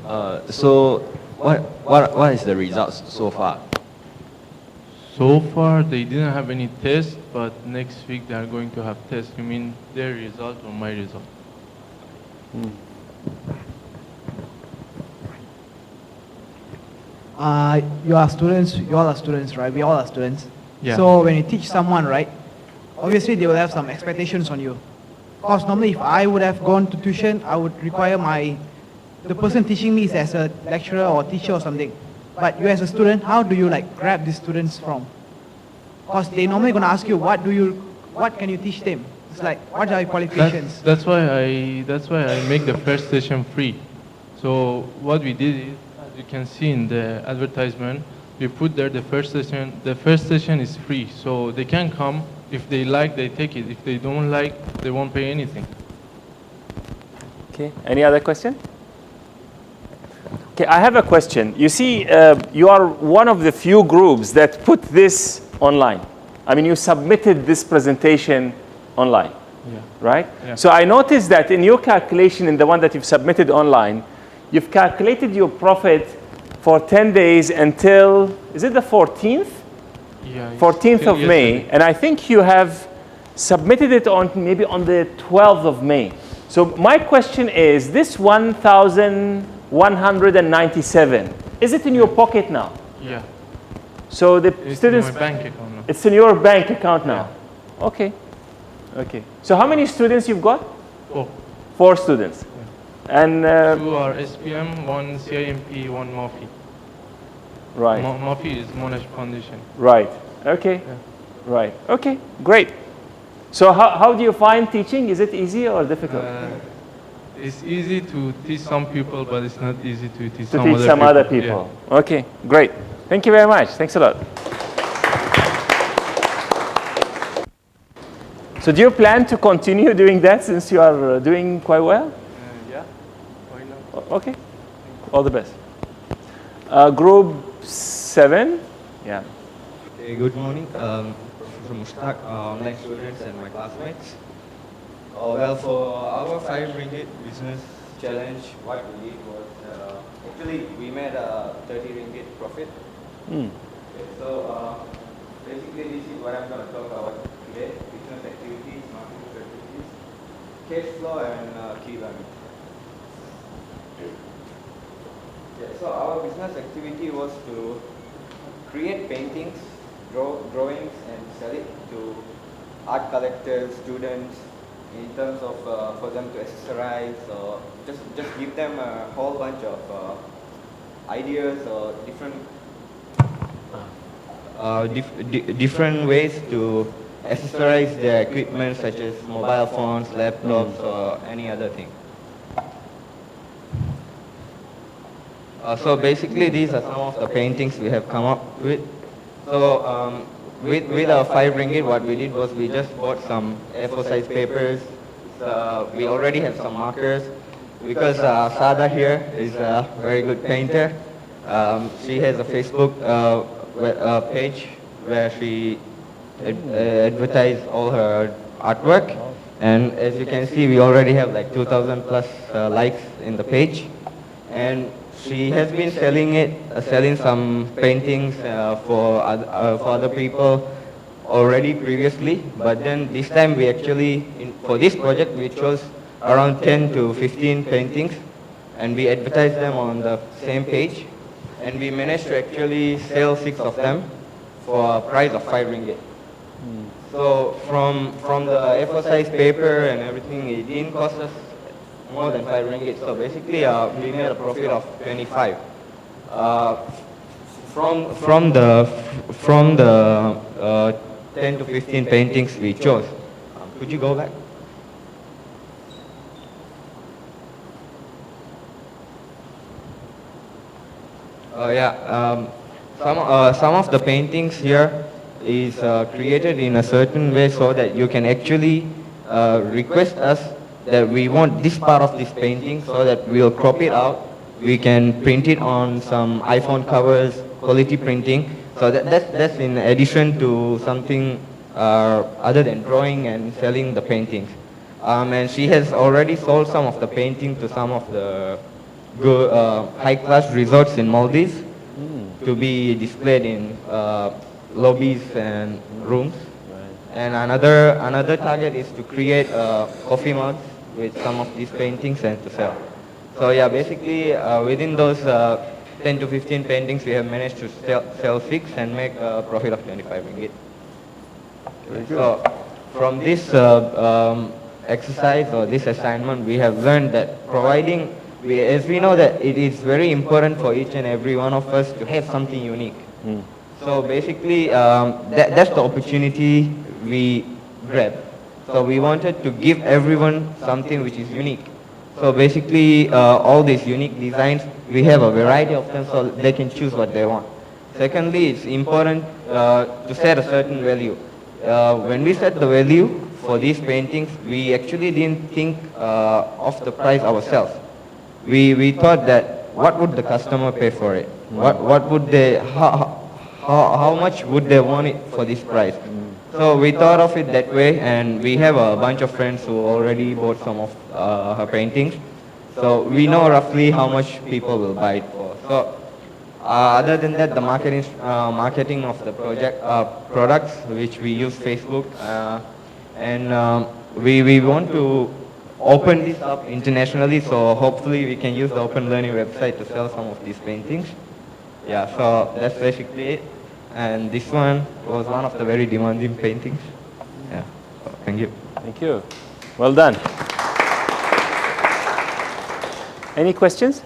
Yeah. So what is the results so far? So far, they didn't have any tests, but next week they are going to have tests. You mean their result or my result? You are students, you all are students, right? We all are students. Yeah. So when you teach someone, right, obviously they will have some expectations on you. Because normally if I would have gone to tuition, I would require the person teaching me is as a lecturer or teacher or something. But you as a student, how do you like grab these students from? Because they normally gonna ask you, what can you teach them? It's like, what are your qualifications? That's why I make the first session free. So what we did is, as you can see in the advertisement, we put there the first session. The first session is free, so they can come. If they like, they take it. If they don't like, they won't pay anything. Okay, any other question? Okay, I have a question. You see, you are one of the few groups that put this online. I mean, you submitted this presentation online, right? Yeah. So I noticed that in your calculation, in the one that you've submitted online, you've calculated your profit for 10 days until, is it the 14th? Yeah, 14th of May. yesterday. And I think you have submitted it on maybe on the 12th of May. So my question is, this 1,197, is it in your pocket now? Yeah. So the It's students, in my bank account now. it's in your bank account now. Okay. Okay. So how many students you've got? 4. 4 students. And 2 are SPM, 1 CIMP, 1 MOFI. right. MOFI is Monash Foundation. Right. Okay. Right. Okay. Great. So how do you find teaching? Is it easy or difficult? It's easy to teach some people, but it's not easy to teach To teach some other people. Yeah. Okay. Great. Thank you very much. Thanks a lot. So do you plan to continue doing that since you are doing quite well? Yeah. Why not? Okay. All the best. Group 7. Yeah. Okay, good morning. Professor Mushtak, online students and my classmates. Well, for our 5 ringgit business challenge, what we did was actually we made a 30 ringgit profit. Okay, so basically this is what I'm going to talk about today: business activities, marketing strategies, cash flow, and key learning. Yeah, so our business activity was to create paintings, drawings, and sell it to art collectors, students, in terms of for them to accessorize or just give them a whole bunch of ideas or different ways to accessorize their equipment, such as mobile phones, laptops, or any other thing. So basically, these are some of the paintings we have come up with. So with our 5 ringgit, what we did was we just bought some A4 size papers. We already have some markers because Sada here is a very good painter. She has a Facebook page where she advertises all her artwork, and as you can see, we already have like 2,000 plus likes in the page, and she has been selling some paintings for other people already previously, but then this time we actually, for this project, we chose around 10 to 15 paintings, and we advertised them on the same page, and we managed to actually sell 6 of them for a price of 5 ringgit. So from the A4 size paper and everything, it didn't cost us more than 5 ringgit. So basically, we made a profit of 25. From the 10 to 15 paintings we chose. Could you go back? Some of the paintings here is created in a certain way so that you can actually request us that we want this part of this painting, so that we'll crop it out. We can print it on some iPhone covers, quality printing. So that's in addition to something other than drawing and selling the paintings. And she has already sold some of the painting to some of the good, high-class resorts in Maldives to be displayed in lobbies and rooms. And another target is to create coffee mugs with some of these paintings and to sell. So yeah, basically within those 10 to 15 paintings, we have managed to sell 6 and make a profit of 25 ringgit. So from this exercise or this assignment, we have learned that providing as we know that it is very important for each and every one of us to have something unique. So basically, that's the opportunity we grabbed. So we wanted to give everyone something which is unique. So basically, all these unique designs, we have a variety of them so they can choose what they want. Secondly, it's important to set a certain value. When we set the value for these paintings, we actually didn't think of the price ourselves. We thought that what would the customer pay for it? What would they, how much would they want it for this price? So we thought of it that way, and we have a bunch of friends who already bought some of her paintings. So we know roughly how much people will buy it for. So other than that, the marketing of the products, which we use Facebook, and we want to open this up internationally, so hopefully we can use the Open Learning website to sell some of these paintings. Yeah, so that's basically it. And this one was one of the very demanding paintings. Yeah, so thank you. Thank you. Well done. Any questions?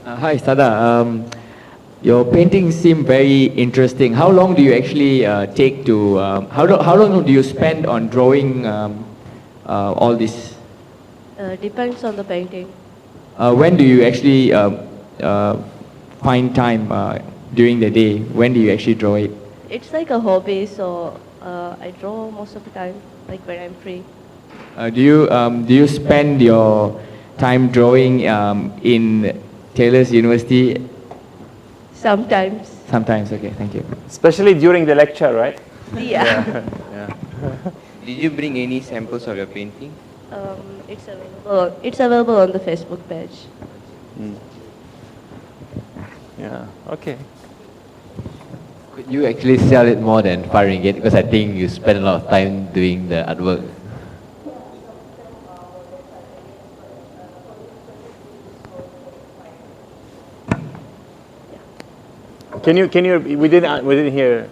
Hi, Sada. Your paintings seem very interesting. How long do you actually take to, how long do you spend on drawing all this? Depends on the painting. When do you actually find time during the day? When do you actually draw it? It's like a hobby, so I draw most of the time, like when I'm free. Do you spend your time drawing in Taylor's University? Sometimes. Sometimes, okay, thank you. Especially during the lecture, right? Yeah. Yeah. Did you bring any samples of your painting? It's available on the Facebook page. Yeah, okay. Could you actually sell it more than 5 ringgit? Because I think you spend a lot of time doing the artwork. Can you, we didn't hear.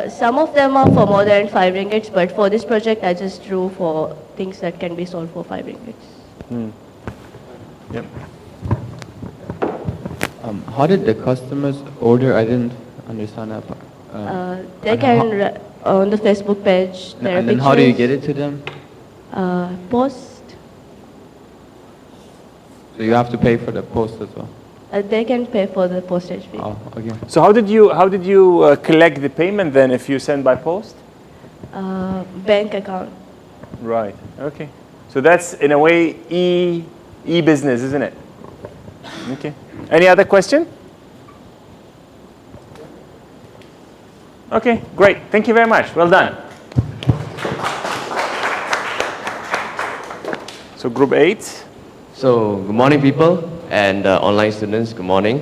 Some of them are for more than 5 ringgits, but for this project I just drew for things that can be sold for 5 ringgits. Yep. How did the customers order? I didn't understand that part. They can, on the Facebook page, there are and then pictures. how do you get it to them? Post. So you have to pay for the post as well. They can pay for the postage fee. Oh, okay. So how did you collect the payment then if you send by post? Bank account. Right. Okay. So that's in a way e-business, isn't it? Okay. Any other question? Okay, great. Thank you very much. Well done. So group 8. So good morning, people, and online students, good morning.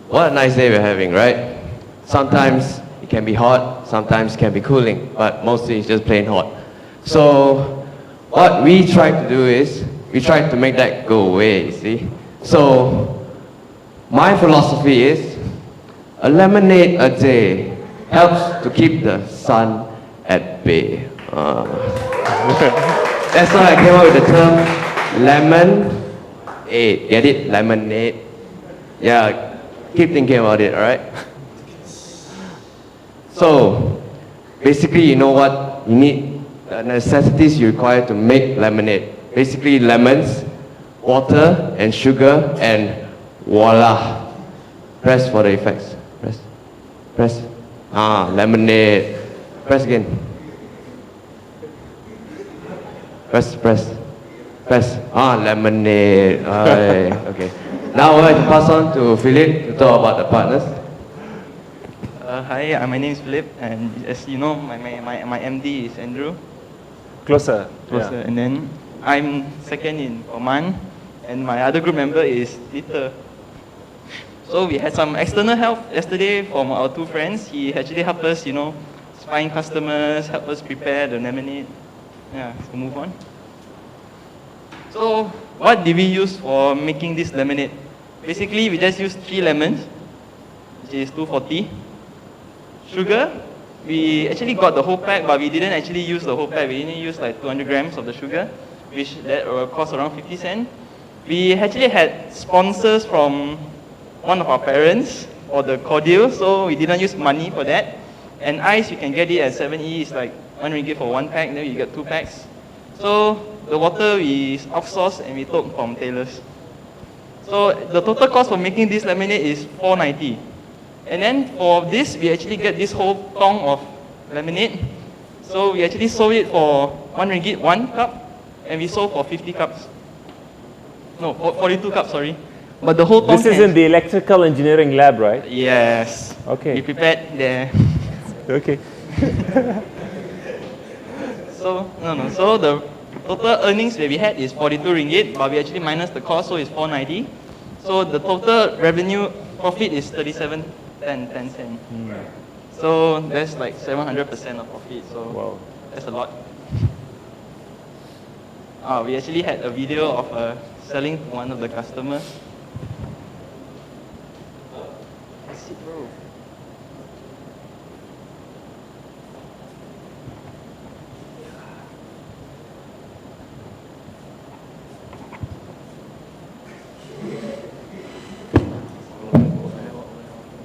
What a nice day we're having, right? Sometimes it can be hot, sometimes it can be cooling, but mostly it's just plain hot. So what we try to do is, we try to make that go away, you see. So my philosophy is, a lemonade a day helps to keep the sun at bay. That's why I came up with the term lemonade. Get it? Lemonade. Yeah, keep thinking about it, alright? So, basically, you know what you need, the necessities you require to make lemonade. Basically, lemons, water, and sugar, and voila. Press for the effects. Press. Press. Lemonade. Press again. Press, press. Press. Lemonade. Okay. Now I'd like to pass on to Philip to talk about the partners. Hi, my name is Philip, and as you know, my MD is Andrew. Closer. Closer. Yeah. And then I'm second in command, and my other group member is Peter. So we had some external help yesterday from our two friends. He actually helped us, find customers, help us prepare the lemonade. Yeah, so move on. So what did we use for making this lemonade? Basically, we just used 3 lemons, which is 240, sugar, we actually got the whole pack, but we didn't actually use the whole pack. We only used like 200 grams of the sugar, which that will cost around 50 cents. We actually had sponsors from one of our parents for the cordial, so we didn't use money for that. And ice, you can get it at 7E, it's like 1 ringgit for 1 pack, then you get 2 packs. So the water we outsourced and we took from tailors. So the total cost for making this lemonade is 490. And then for this, we actually get this whole tong of lemonade. So we actually sold it for 1 ringgit 1 cup, and we sold for 50 cups. No, 42 cups, sorry. But the whole tong This is in the electrical engineering lab, right? Yes. Okay. We prepared there. Okay. So the total earnings that we had is 42 ringgit, but we actually minus the cost, so it's 490. So the total revenue profit is 37 10 cents. So that's like 700% of profit. So wow, that's a lot. We actually had a video of selling to one of the customers. That's it, bro.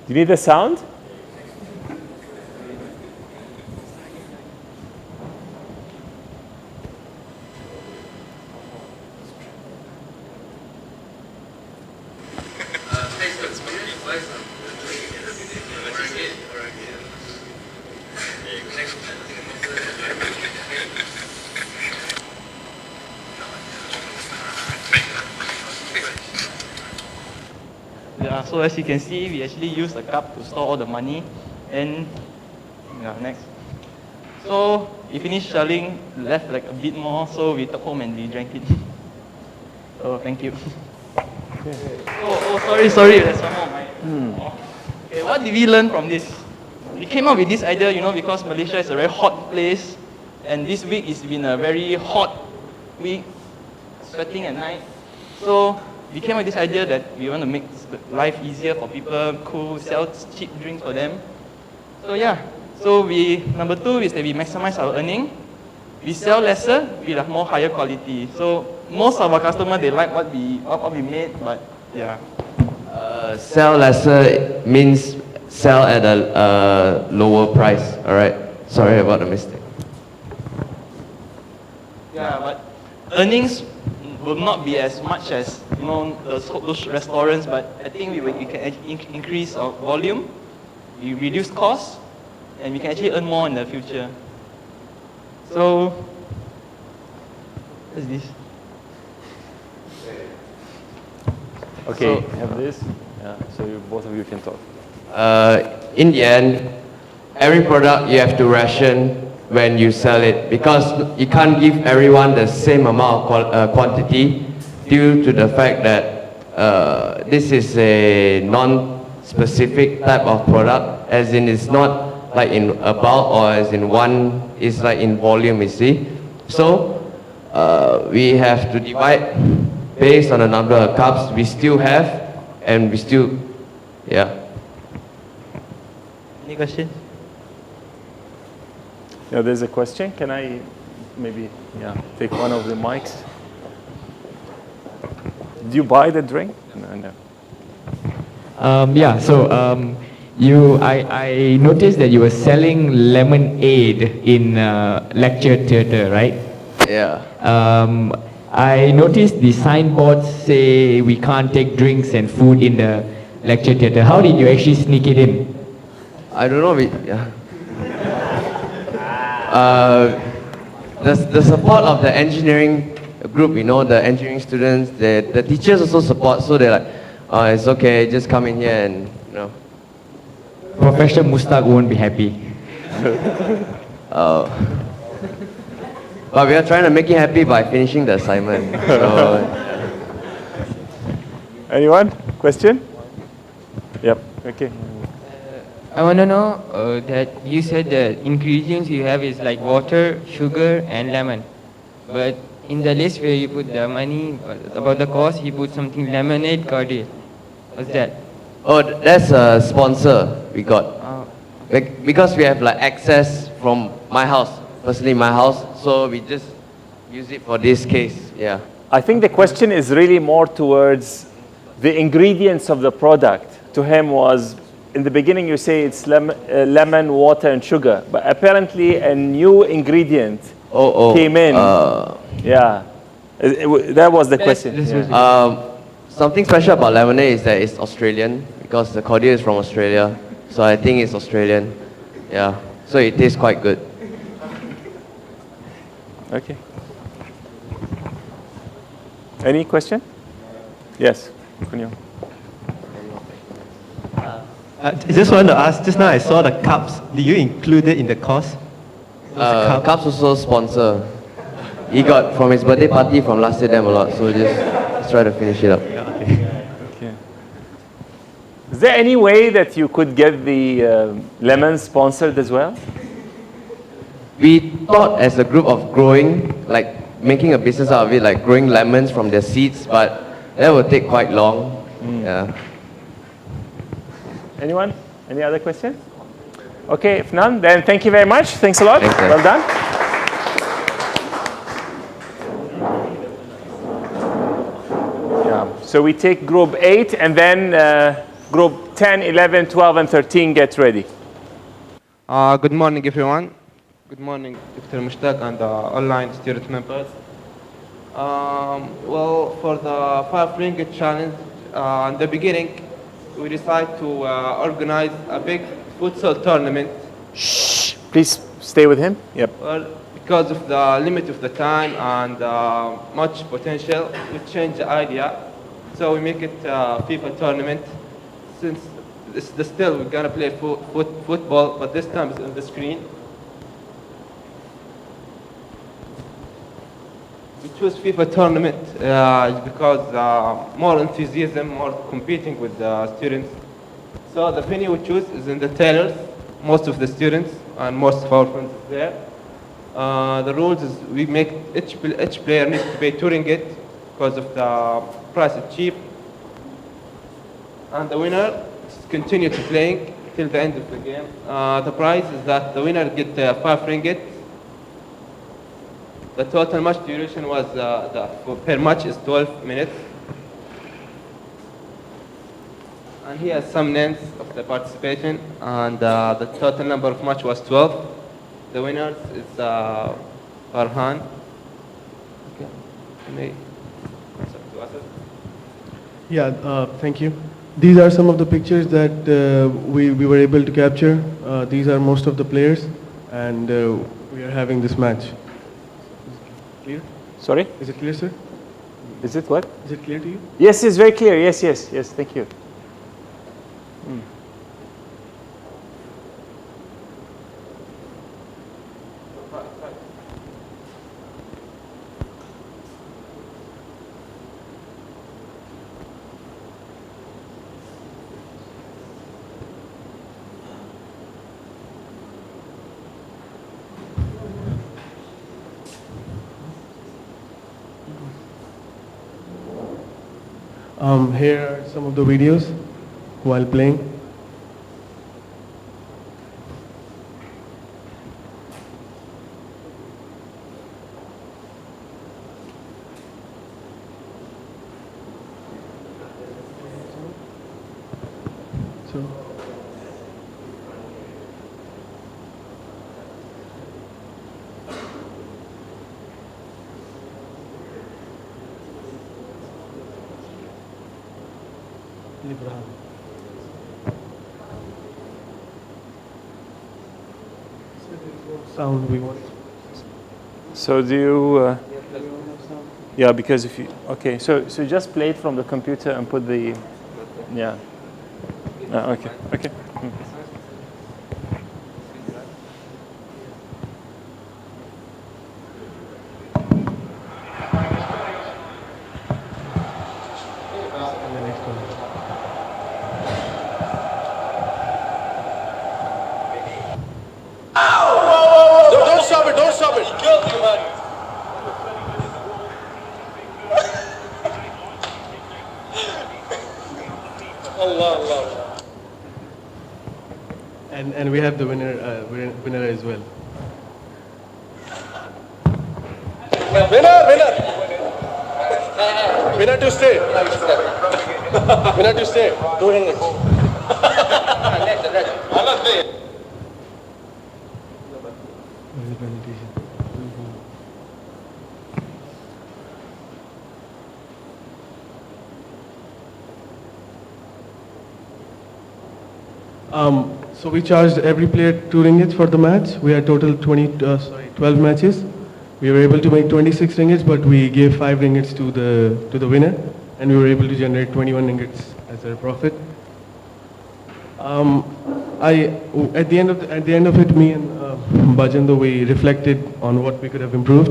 Do you need the sound? Yeah, so as you can see, we actually use a cup to store all the money. And next. So we finished selling, left like a bit more, so we took home and we drank it. So thank you. Sorry, there's one more. Okay, what did we learn from this? We came up with this idea, because Malaysia is a very hot place, and this week it's been a very hot week, sweating at night. So we came up with this idea that we want to make life easier for people, cool, sell cheap drinks for them. So yeah, number 2 is that we maximize our earning. We sell lesser with a more higher quality. So most of our customers, they like what we made, but yeah. Sell lesser means sell at a lower price, alright? Sorry about the mistake. Yeah, but earnings will not be as much as those restaurants, but I think we can increase our volume, we reduce costs, and we can actually earn more in the future. So, what's this? Okay, have this. Yeah, so both of you can talk. In the end, every product you have to ration when you sell it, because you can't give everyone the same amount of quantity due to the fact that this is a non-specific type of product, as in it's not like in a bulk or as in one, it's like in volume, you see. So we have to divide based on the number of cups we still have, and we still, yeah. Any questions? Yeah, there's a question. Can I maybe take one of the mics? Did you buy the drink? No. I noticed that you were selling lemonade in lecture theatre, right? Yeah. I noticed the signboards say we can't take drinks and food in the lecture theatre. How did you actually sneak it in? I don't know. The support of the engineering group, the engineering students, the teachers also support, so they're like, it's okay, just come in here and, Professor Mushtak won't be happy. But we are trying to make you happy by finishing the assignment. So, anyone? Question? Yep, okay. I want to know that you said the ingredients you have is like water, sugar, and lemon. But in the list where you put the money about the cost, you put something lemonade cordial. What's that? Oh, that's a sponsor we got. because we have like access from my house, personally my house, so we just use it for this case, yeah. I think the question is really more towards the ingredients of the product. To him was, in the beginning you say it's lemon, water, and sugar, but apparently a new ingredient came in. Yeah, that was the question. Yeah. Something special about lemonade is that it's Australian, because the cordial is from Australia, so I think it's Australian. Yeah, so it tastes quite good. Okay. Any question? Yes, Kunyo. I just want to ask, just now I saw the cups. Do you include it in the cost? Cups also sponsor. He got from his birthday party from last year damn a lot, so just try to finish it up. Okay. Is there any way that you could get the lemons sponsored as well? We thought as a group of growing, like making a business out of it, like growing lemons from their seeds, but that would take quite long. Yeah. Anyone? Any other questions? Okay, if none, then thank you very much. Thanks a lot. Thanks, well done. Yeah. So we take group 8 and then group 10, 11, 12, and 13 get ready. Good morning, everyone. Good morning, Dr. Mushtak and the online student members. Well, for the 5 ringgit challenge, in the beginning, we decided to organize a big futsal tournament. Shh, please stay with him. Yep. Well, because of the limit of the time and much potential, we changed the idea. So we make it a FIFA tournament. Since still we're gonna play football, but this time it's on the screen. We choose FIFA tournament because more enthusiasm, more competing with the students. So the venue we choose is in the Taylors. Most of the students and most of our friends is there. The rules is we make each player needs to pay 2 ringgit because of the price is cheap. And the winner continue to playing till the end of the game. The prize is that the winner get 5 ringgit. The total match duration was per match is 12 minutes. And here are some names of the participation, and the total number of match was 12. The winners is Farhan. Okay. Yeah, thank you. These are some of the pictures that we were able to capture. These are most of the players, and we are having this match. Clear? Sorry? Is it clear, sir? Is it what? Is it clear to you? Yes, it's very clear. Yes, yes, yes. Thank you. Here are some of the videos while playing. Sound we want. So do you? Yeah, because if you so just play it from the computer and put the okay. Don't stop it. He killed you, man. Allah. we have the winner as well. Winner to stay. Winner to stay. 2 ringgit. So we charged every player 2 ringgits for the match. We had total 12 matches. We were able to make 26 ringgits, but we gave 5 ringgits to the winner, and we were able to generate 21 ringgits as a profit. At the end of it, me and Bhajendra, we reflected on what we could have improved.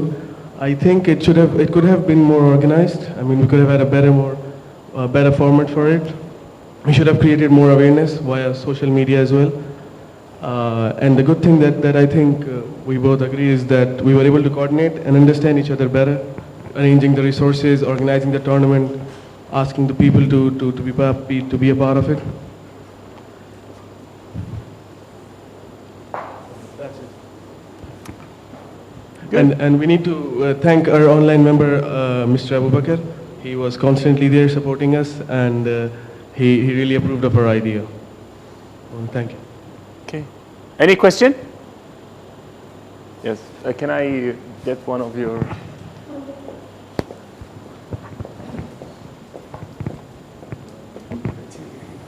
I think it could have been more organized. I mean, we could have had a better format for it. We should have created more awareness via social media as well. And the good thing that I think we both agree is that we were able to coordinate and understand each other better, arranging the resources, organizing the tournament, asking the people to be a part of it. That's it. And we need to thank our online member, Mr. Abu Bakr. He was constantly there supporting us, and he really approved of our idea. Thank you. Okay. Any question? Yes. Can I get one of your...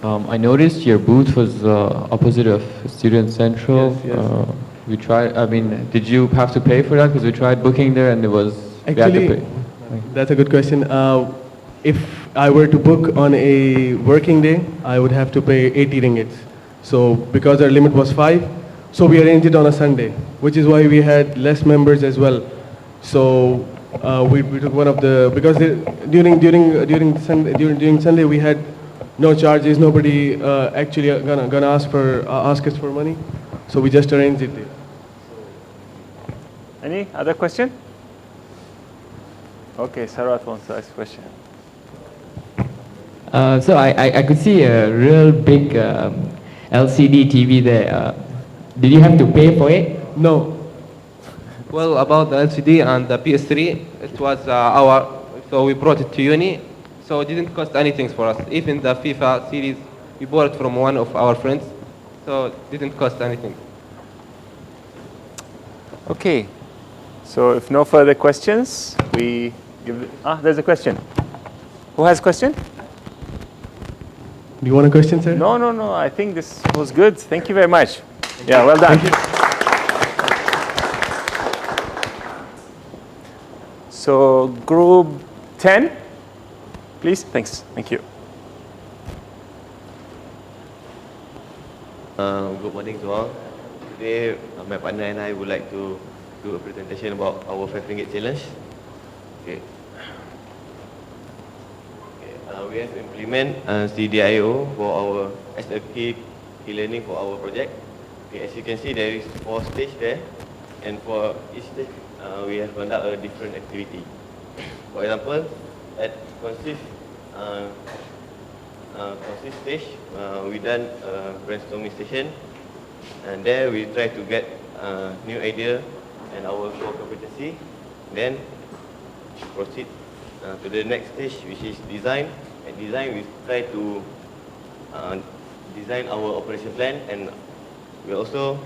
I noticed your booth was opposite of Student Central. Yes. We tried, I mean, did you have to pay for that? Because we tried booking there and it was, we had to Actually, pay. that's a good question. If I were to book on a working day, I would have to pay 80 ringgits. So because our limit was 5, so we arranged it on a Sunday, which is why we had less members as well. So we took one of the, because during Sunday we had no charges, nobody actually gonna ask us for money. So we just arranged it there. Any other question? Okay, Sarat wants to ask a question. So I could see a real big LCD TV there. Did you have to pay for it? No. Well, about the LCD and the PS3, it was so we brought it to uni, so it didn't cost anything for us. Even the FIFA series, we bought it from one of our friends, so it didn't cost anything. Okay. So if no further questions, we give... there's a question. Who has a question? Do you want a question, sir? No. I think this was good. Thank you very much. Yeah, well done. So group 10, please. Thanks. Thank you. Good morning to all. Today, my partner and I would like to do a presentation about our 5 ringgit challenge. Okay. We have to implement CDIO for our as a key learning for our project. Okay, as you can see, there is 4 stages there, and for each stage, we have conduct a different activity. For example, at consist stage, we done a brainstorming session, and there we try to get new idea and our core competency. Then proceed to the next stage, which is design. At design, we try to design our operation plan, and we also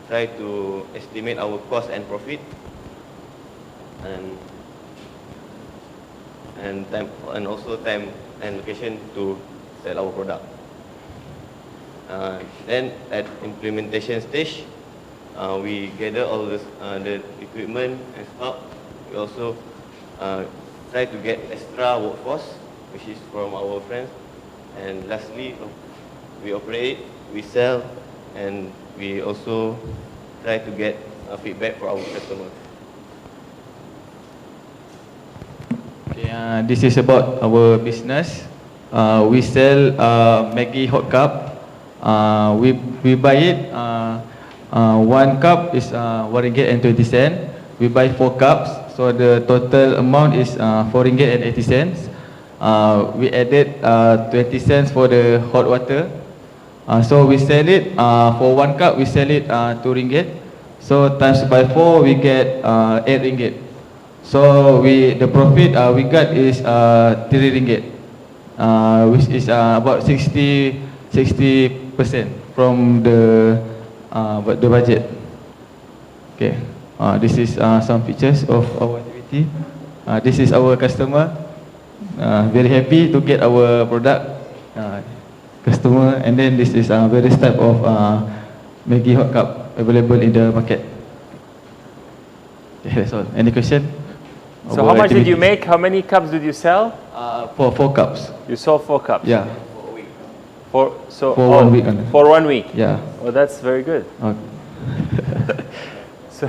try to estimate our cost and profit, and time, and also time and location to sell our product. Then at implementation stage, we gather all this, the equipment and stock. We also try to get extra workforce, which is from our friends. And lastly, we operate, we sell, and we also try to get feedback from our customers. Okay, this is about our business. We sell Maggi hot cup. We buy it. 1 cup is 1 ringgit and 20 cents. We buy 4 cups, so the total amount is 4 ringgit and 80 cents. We added 20 cents for the hot water. So we sell it, for 1 cup we sell it 2 ringgit. So times by 4 we get 8 ringgit. So the profit we got is 3 ringgit, which is about 60% from the budget. Okay, this is some pictures of our activity. This is our customer. Very happy to get our product, customer. And then this is various type of Maggi hot cup available in the market. Okay, that's all. Any question? So how much did you make? How many cups did you sell? For 4 cups. You sold 4 cups? Yeah. For 1 week. For 1 week? Yeah. Well, that's very good. Okay. So,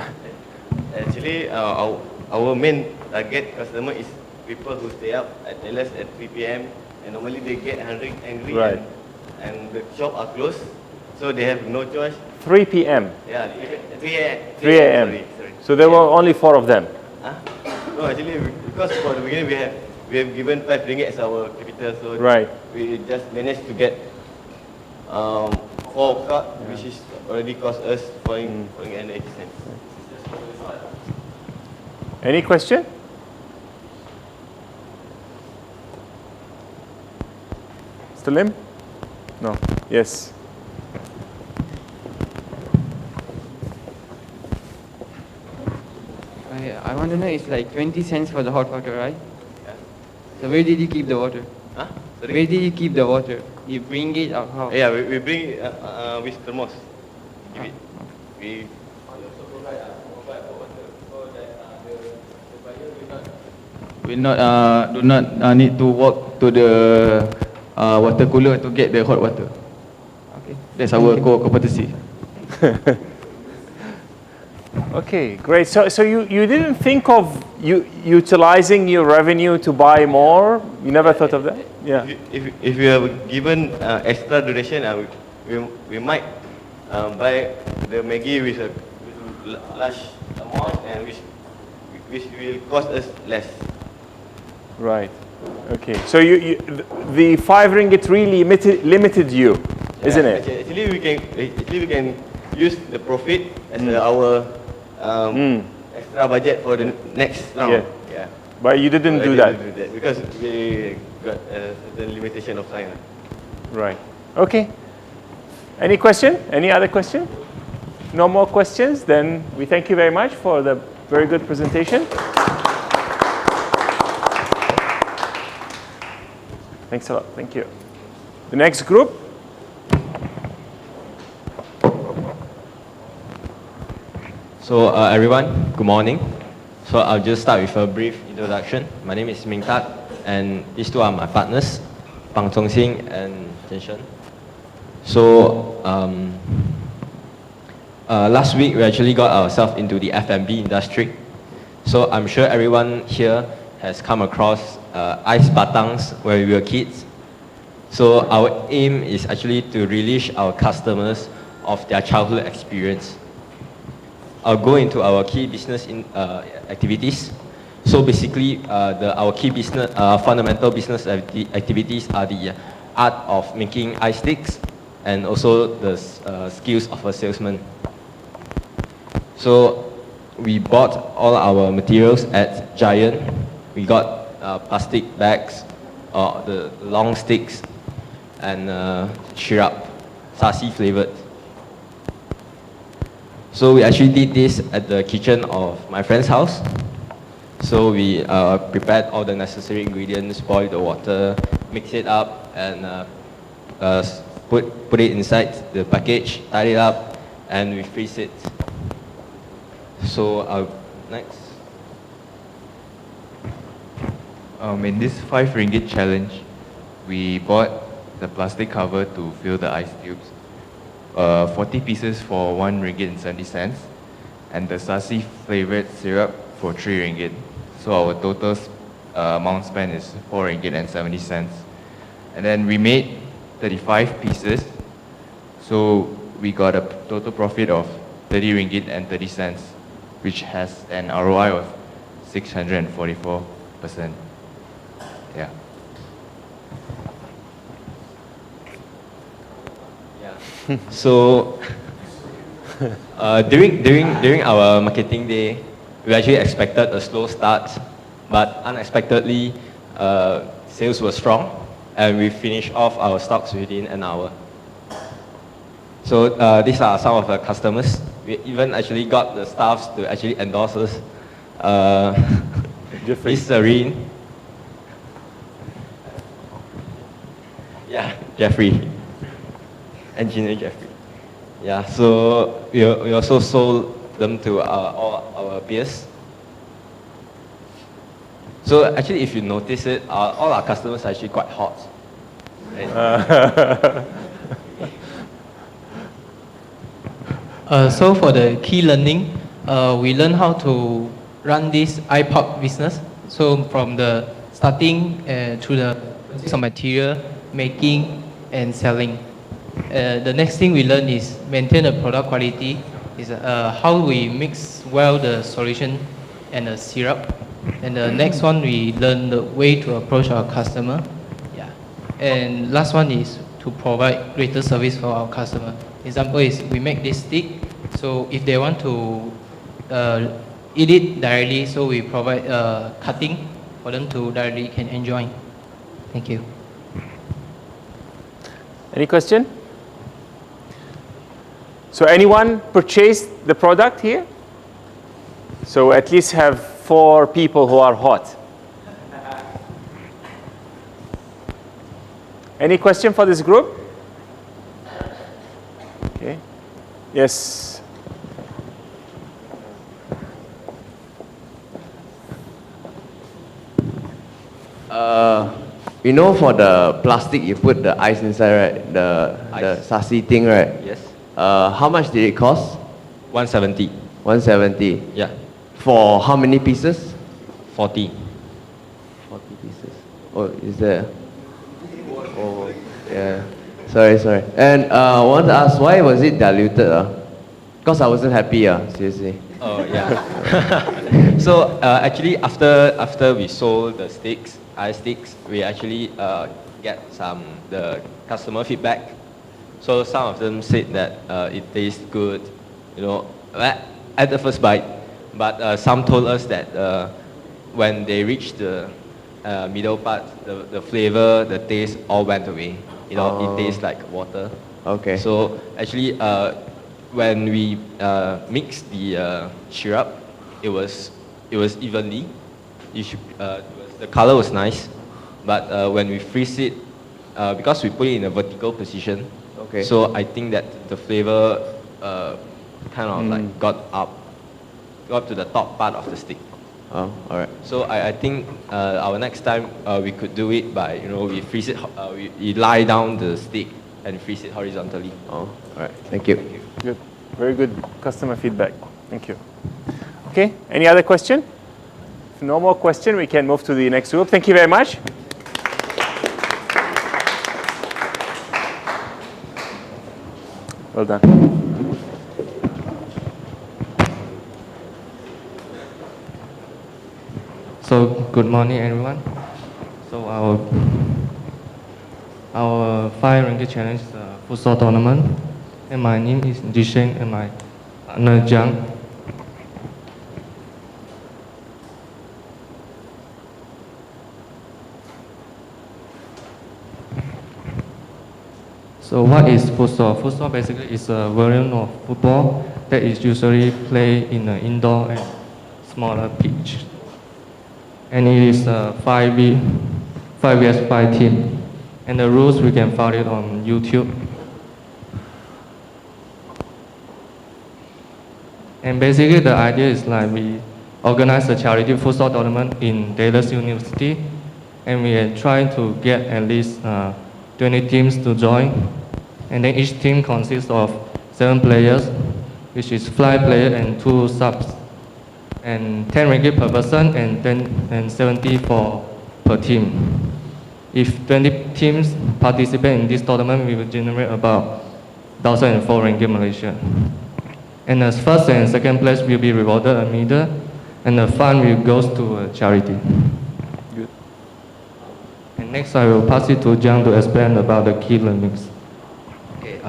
actually, our main target customer is people who stay up at less at 3 p.m. and normally they get angry, right. and the shop are closed, so they have no choice. 3 p.m. Yeah, 3 a.m. 3 a.m. Sorry. So there were only 4 of them. Huh? No, actually, because for the beginning we have given 5 ringgit as our capital, so right. we just managed to get 4 cup, which is already cost us 4.80 cents. Any question? Mr. Lim? No. Yes. I want to know, it's like 20 cents for the hot water, right? Yeah. So where did you keep the water? Huh? Sorry? Where did you keep the water? You bring it or how? Yeah, we bring it with thermos. Give it. We We do not need to walk to the water cooler to get the hot water. Okay. That's our core competency. Okay, great. So you didn't think of utilizing your revenue to buy more? You never thought of that? Yeah. If you have given extra donation, we might buy the Maggi with a large amount and which will cost us less. Right. Okay. So the 5 ringgit really limited you, isn't it? Actually, we can use the profit as our extra budget for the next round. Yeah. Yeah. But you didn't do that. Because we got a certain limitation of time. Right. Okay. Any question? Any other question? No more questions? Then we thank you very much for the very good presentation. Thanks a lot. Thank you. The next group. So everyone, good morning. So I'll just start with a brief introduction. My name is Ming Tat, and these two are my partners, Pang Chong Sing and Chen Shen. So last week we actually got ourselves into the F&B industry. So I'm sure everyone here has come across ice batangs when we were kids. So our aim is actually to release our customers of their childhood experience. I'll go into our key business activities. So basically, our key business, fundamental business activities are the art of making ice sticks and also the skills of a salesman. So we bought all our materials at Giant. We got plastic bags, the long sticks, and syrup, sasi flavored. So we actually did this at the kitchen of my friend's house. So we prepared all the necessary ingredients, boiled the water, mix it up, and put it inside the package, tied it up, and we freeze it. So next. In this 5 ringgit challenge, we bought the plastic cover to fill the ice cubes. 40 pieces for 1 ringgit and 70 cents, and the sasi flavored syrup for 3 ringgit. So our total amount spent is 4 ringgit and 70 cents. And then we made 35 pieces, so we got a total profit of 30 ringgit and 30 cents, which has an ROI of 644%. Yeah. Yeah. So during our marketing day, we actually expected a slow start, but unexpectedly, sales were strong, and we finished off our stocks within an hour. So these are some of the customers. We even actually got the staffs to actually endorse us. This Serene. Yeah, Jeffrey. Engineer Jeffrey. Yeah, so we also sold them to all our peers. So actually, if you notice it, all our customers are actually quite hot. Right? So for the key learning, we learn how to run this iPod business. So from the starting to the purchase of material, making and selling. The next thing we learn is maintain the product quality, is how we mix well the solution and the syrup. And the next one, we learn the way to approach our customer. Yeah. And last one is to provide greater service for our customer. Example is we make this stick, so if they want to eat it directly, so we provide cutting for them to directly can enjoy. Thank you. Any question? So anyone purchased the product here? So at least have 4 people who are hot. Any question for this group? Okay. Yes. You know, for the plastic, you put the ice inside, right? The sasi thing, right? Yes. How much did it cost? 170. 170. Yeah. For how many pieces? 40. 40 pieces. Oh, is there? Oh, yeah. Sorry. And I want to ask, why was it diluted? Because I wasn't happy, seriously. Oh, yeah. So actually, after we sold the sticks, ice sticks, we actually get the customer feedback. So some of them said that it tastes good, at the first bite. But some told us that when they reached the middle part, the flavor, the taste all went away. It tastes like water. Okay. So actually, when we mixed the syrup, it was evenly. The color was nice, but when we freeze it, because we put it in a vertical position, okay. So I think that the flavor kind of like got up to the top part of the stick. Oh, all right. So I think our next time we could do it by we freeze it, we lie down the stick and freeze it horizontally. Oh, all right. Thank you. Good. Very good customer feedback. Thank you. Okay. Any other question? If no more question, we can move to the next group. Thank you very much. Well done. So good morning, everyone. So our 5 ringgit challenge is a futsal tournament, and my name is Jisheng, and my partner Jiang. So what is futsal? Futsal basically is a variant of football that is usually played in an indoor and smaller pitch. And it is a 5 vs 5 team. And the rules, we can find it on YouTube. And basically the idea is like we organize a charity futsal tournament in Dallas University, and we are trying to get at least 20 teams to join. And then each team consists of 7 players, which is fly player and 2 subs. And 10 ringgit per person and 70 per team. If 20 teams participate in this tournament, we will generate about 1,004 ringgit Malaysia. And the first and second place will be rewarded a medal, and the fund will go to a charity. Good. And next I will pass it to Jiang to explain about the key learnings. Okay.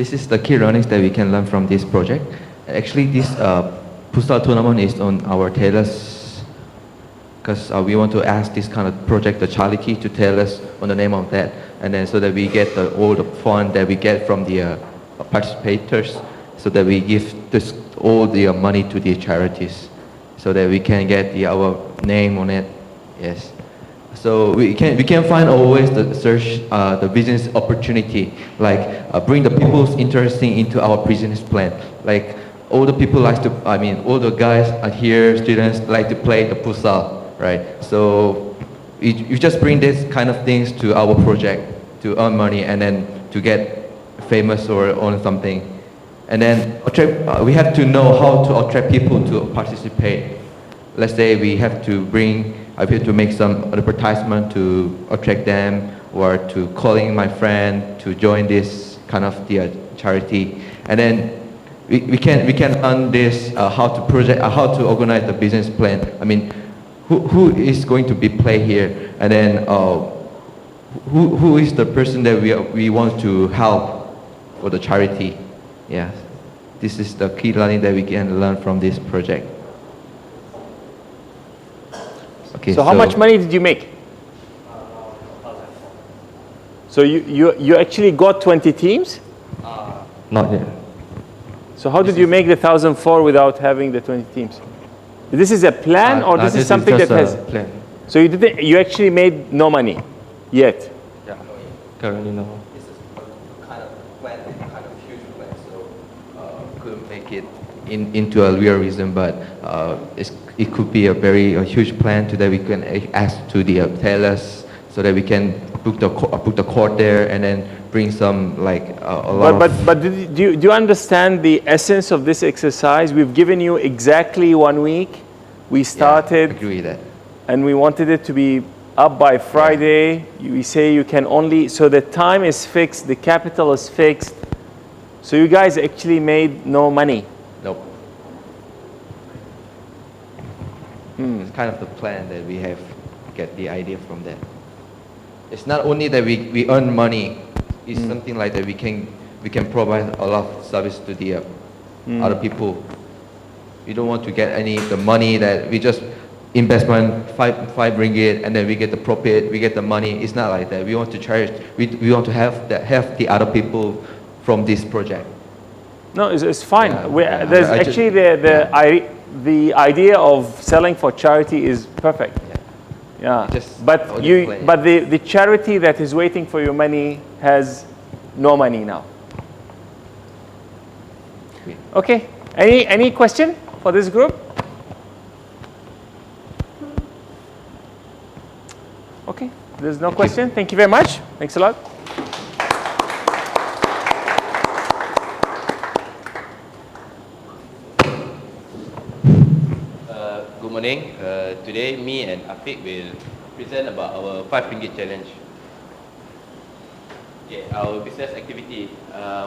this is the key learnings that we can learn from this project. Actually, this futsal tournament is on our tailors, because we want to ask this kind of project, the charity, to tell us on the name of that, and then so that we get all the fund that we get from the participators, so that we give all the money to the charities, so that we can get our name on it. Yes. So we can find always the search the business opportunity, like bring the people's interesting into our business plan. Like all the people like to, all the guys are here, students like to play the futsal, right? So you just bring this kind of things to our project to earn money and then to get famous or own something. And then we have to know how to attract people to participate. Let's say we have to make some advertisement to attract them, or to calling my friend to join this kind of the charity. And then we can earn this how to organize the business plan. Who is going to be play here, and then who is the person that we want to help for the charity. Yes, this is the key learning that we can learn from this project. Okay, so how much money did you make? So you actually got 20 teams? Not yet. So how did you make the 1,004 without having the 20 teams? This is a plan, or this is something that has plan? So you actually made no money yet? Yeah, currently no. This is kind of plan, kind of huge plan, so Couldn't make it into a real reason, but it could be a huge plan to that we can ask to the tailors, so that we can book the court there and then bring some a lot of. But do you understand the essence of this exercise? We've given you exactly 1 week. We started. Yeah, I agree with that. And we wanted it to be up by Friday. We say you can only, so the time is fixed, the capital is fixed. So you guys actually made no money. Nope. It's kind of the plan that we have, get the idea from that. It's not only that we earn money, it's something like that we can provide a lot of service to the other people. We don't want to get the money that we just investment 5 ringgit and then we get the profit, we get the money. It's not like that. We want to charge, we want to have the other people from this project. No, it's fine. Yeah, There's actually the idea of selling for charity is perfect. Yeah. But the charity that is waiting for your money has no money now. Okay. Any question for this group? Okay. There's no question. Thank you very much. Thanks a lot. Good morning. Today, me and Afiq will present about our 5 ringgit challenge. Okay, our business activity.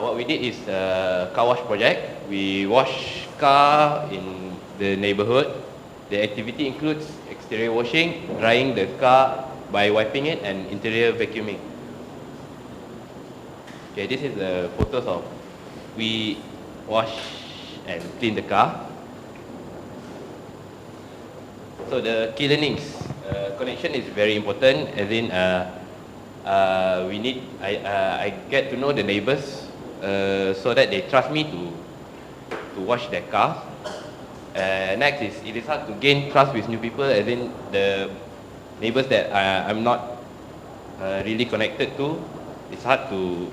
What we did is a car wash project. We wash car in the neighborhood. The activity includes exterior washing, drying the car by wiping it, and interior vacuuming. Okay, this is the photos of we wash and clean the car. So the key learnings, connection is very important. As in, I get to know the neighbors so that they trust me to wash their car. Next is, it is hard to gain trust with new people. As in, the neighbors that I'm not really connected to, it's hard to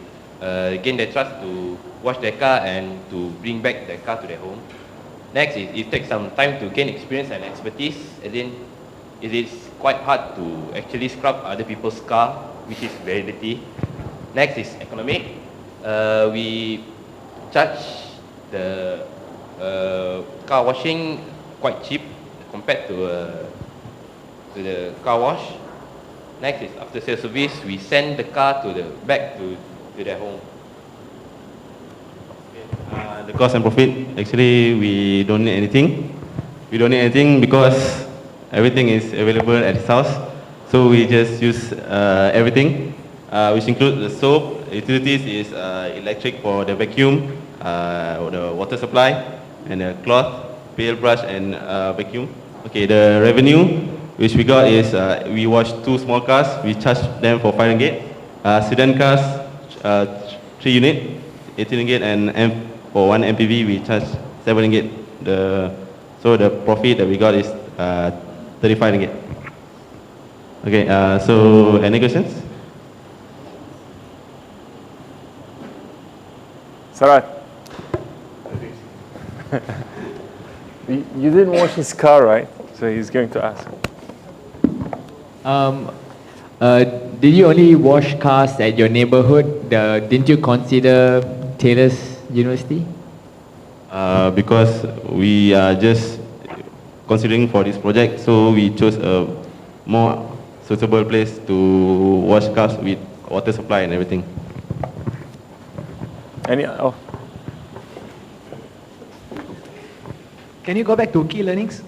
gain their trust to wash their car and to bring back their car to their home. Next is, it takes some time to gain experience and expertise. As in, it is quite hard to actually scrub other people's car, which is very dirty. Next is economic. We charge the car washing quite cheap compared to the car wash. Next is after sales service. We send the car back to their home. The cost and profit, actually we don't need anything. We don't need anything because everything is available at his house. So we just use everything, which includes the soap, utilities is electric for the vacuum, the water supply, and the cloth, paintbrush, and vacuum. Okay, the revenue which we got is we washed 2 small cars. We charged them for 5 ringgit. Sedan cars, 3 unit, 18 ringgit, and for 1 MPV we charged 7 ringgit. So the profit that we got is 35 ringgit. Okay, so any questions? Sarat. You didn't wash his car, right? So he's going to ask. Did you only wash cars at your neighborhood? Didn't you consider Taylor's University? Because we are just considering for this project, so we chose a more suitable place to wash cars with water supply and everything. Can you go back to key learnings?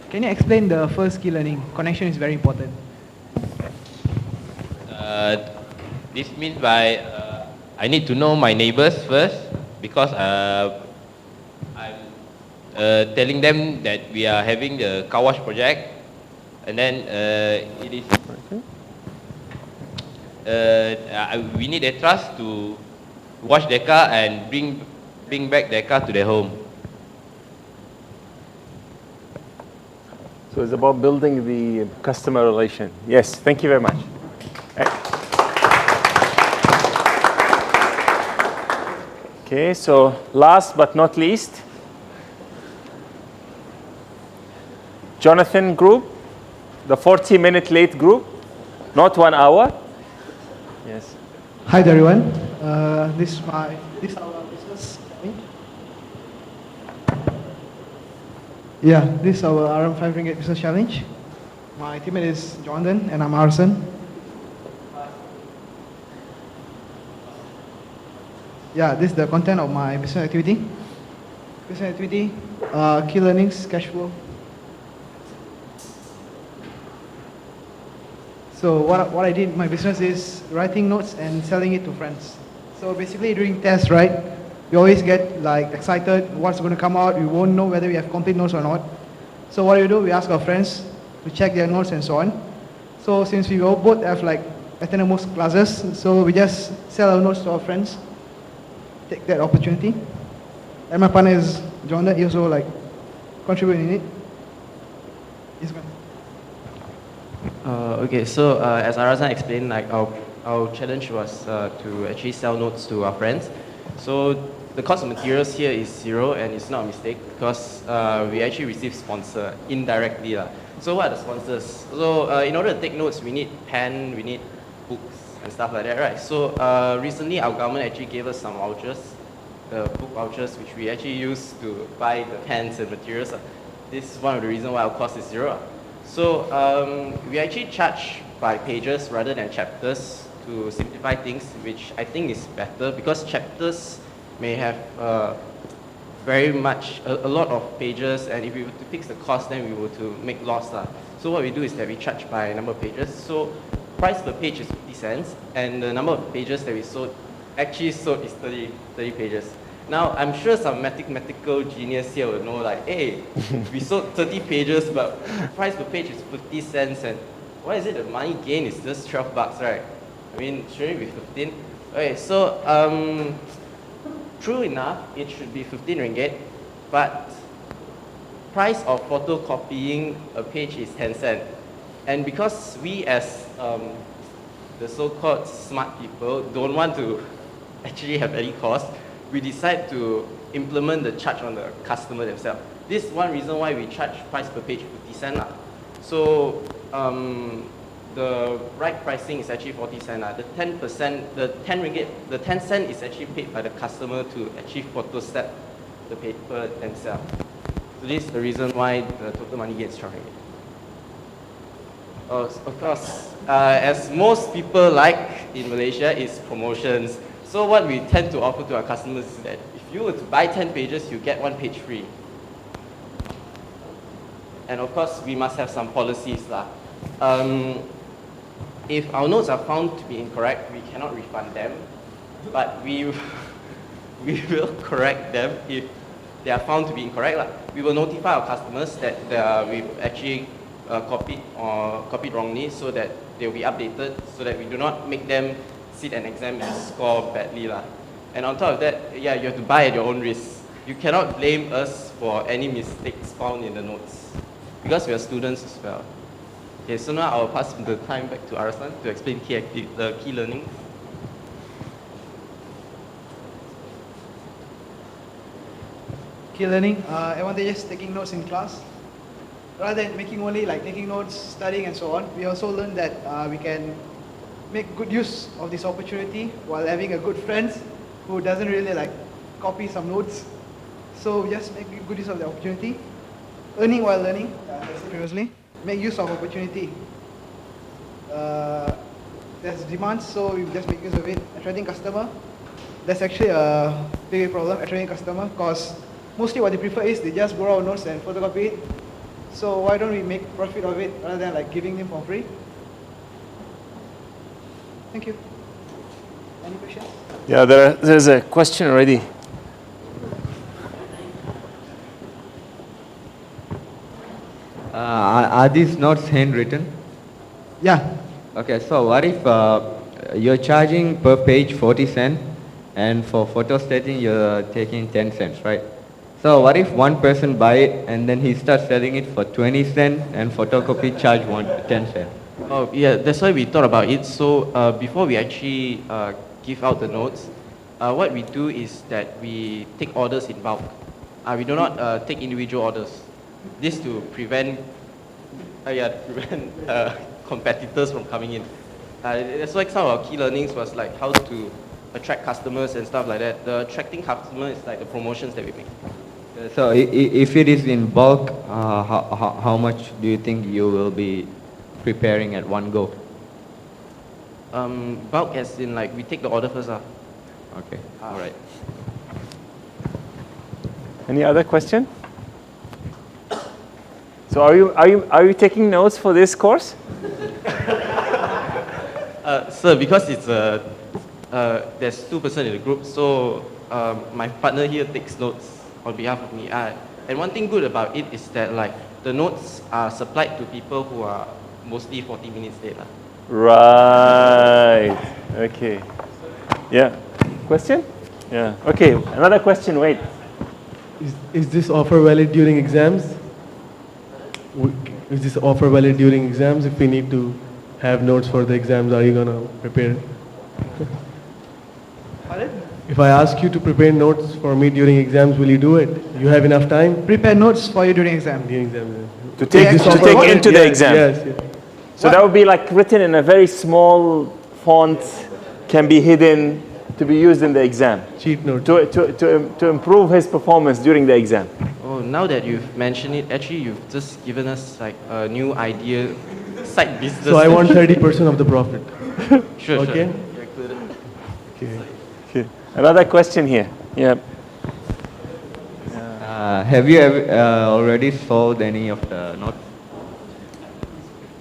Can you explain the first key learning? Connection is very important. This means by I need to know my neighbors first, because I'm telling them that we are having the car wash project, and then it is we need a trust to wash their car and bring back their car to their home. So it's about building the customer relation. Yes, thank you very much. Okay, so last but not least, Jonathan group, the 40-minute late group, not 1 hour. Yes. Hi there, everyone. This is our business. Yeah, this is our RM 5 Ringgit business challenge. My teammate is Jonathan and I'm Arson. Yeah, this is the content of my business activity. Business activity, key learnings, cash flow. So what I did in my business is writing notes and selling it to friends. So basically during tests, right, we always get like excited, what's going to come out, we won't know whether we have complete notes or not. So what do? We ask our friends to check their notes and so on. So since we all both have like attended most classes, so we just sell our notes to our friends, take that opportunity. And my partner is John, he also like contributing in it. He's going. Okay, so as Arazan explained, like our challenge was to actually sell notes to our friends. So the cost of materials here is 0, and it's not a mistake because we actually receive sponsor indirectly. So what are the sponsors? So in order to take notes, we need pen, we need books and stuff like that, right? So recently our government actually gave us some vouchers, book vouchers, which we actually use to buy the pens and materials. This is one of the reasons why our cost is 0. So we actually charge by pages rather than chapters to simplify things, which I think is better because chapters may have very much, a lot of pages, and if we were to fix the cost, then we were to make loss. So what we do is that we charge by number of pages. So price per page is 50 cents, and the number of pages that we actually sold is 30 pages. Now, I'm sure some mathematical genius here will know like, hey, we sold 30 pages, but price per page is 50 cents, and why is it the money gain is just 12 bucks, right? I mean, shouldn't it be 15? Okay, so true enough, it should be 15 ringgit, but price of photocopying a page is 10 cents. And because we as the so-called smart people don't want to actually have any cost, we decide to implement the charge on the customer themselves. This is one reason why we charge price per page 50 cents. So the right pricing is actually 40 cents. The 10%, the 10 ringgit, the 10 cents is actually paid by the customer to actually photostat the paper themselves. So this is the reason why the total money gets 12 ringgit. Of course, as most people like in Malaysia is promotions. So what we tend to offer to our customers is that if you were to buy 10 pages, you get 1 page free. And of course, we must have some policies. if our notes are found to be incorrect, we cannot refund them, but we will correct them if they are found to be incorrect. We will notify our customers that we've actually copied wrongly, so that they will be updated, so that we do not make them sit an exam and score badly. And on top of that, yeah, you have to buy at your own risk. You cannot blame us for any mistakes found in the notes, because we are students as well. Okay, so now I'll pass the time back to Arasan to explain the key learnings. Key learning, advantages taking notes in class. Rather than making only taking notes, studying and so on, we also learned that we can make good use of this opportunity while having a good friend who doesn't really copy some notes. So just make good use of the opportunity. Earning while learning, as I said previously. Make use of opportunity. There's demand, so we just make use of it. Attracting customer, that's actually a big problem, attracting customer, because mostly what they prefer is they just borrow our notes and photocopy it. So why don't we make profit of it rather than giving them for free? Thank you. Any questions? Yeah, there's a question already. Are these notes handwritten? Yeah. Okay, so what if you're charging per page 40 cents and for photostating you're taking 10 cents, right? So what if one person buy it and then he starts selling it for 20 cents and photocopy charge 10 cents? Oh yeah, that's why we thought about it. So before we actually give out the notes, what we do is that we take orders in bulk. We do not take individual orders. This to prevent competitors from coming in. That's why some of our key learnings was how to attract customers and stuff like that. The attracting customers is the promotions that we make. So if it is in bulk, how much do you think you will be preparing at one go? Bulk as in we take the order first. Okay. All right. Any other question? So are you taking notes for this course? Sir, because it's there's 2% in the group, so my partner here takes notes on behalf of me. And one thing good about it is that the notes are supplied to people who are mostly 40 minutes late. Right. Okay. Yeah. Question? Yeah. Okay. Another question. Wait. Is this offer valid during exams? Is this offer valid during exams? If we need to have notes for the exams, are you gonna prepare? If I ask you to prepare notes for me during exams, will you do it? You have enough time? Prepare notes for you during exam. During exams. To take into the exam. Yes, yes. So that would be written in a very small font, can be hidden, to be used in the exam. Cheat note. To improve his performance during the exam. Oh, now that you've mentioned it, actually you've just given us a new idea, side business. So I want 30% of the profit. Sure, okay? Sure. Okay. Another question here. Yeah. Have you already sold any of the notes?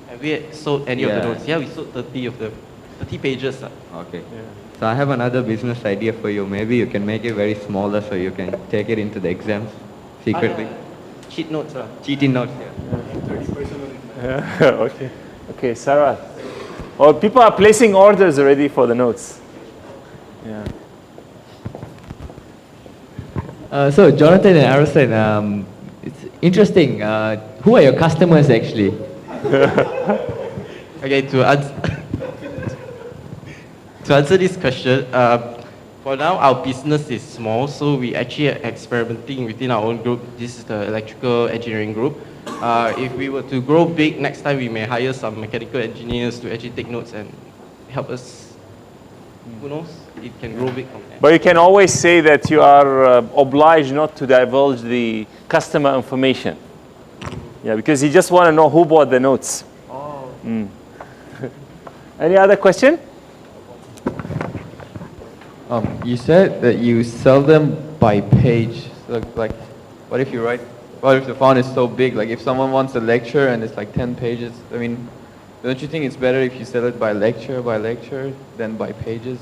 Have we sold any of the notes? Yeah, we sold 30 pages. Okay. Yeah. So I have another business idea for you. Maybe you can make it very smaller so you can take it into the exams secretly. Cheat notes. Cheating notes, yeah. Okay. Okay, Sarah. Oh, people are placing orders already for the notes. Yeah. So Jonathan and Arasan, it's interesting. Who are your customers actually? Okay, to answer this question, for now our business is small, so we actually are experimenting within our own group. This is the electrical engineering group. If we were to grow big, next time we may hire some mechanical engineers to actually take notes and help us. Who knows? It can grow big from there. But you can always say that you are obliged not to divulge the customer information. Yeah, because you just want to know who bought the notes. Oh. Any other question? You said that you sell them by page. So what if the font is so big? If someone wants a lecture and it's 10 pages, Don't you think it's better if you sell it by lecture than by pages?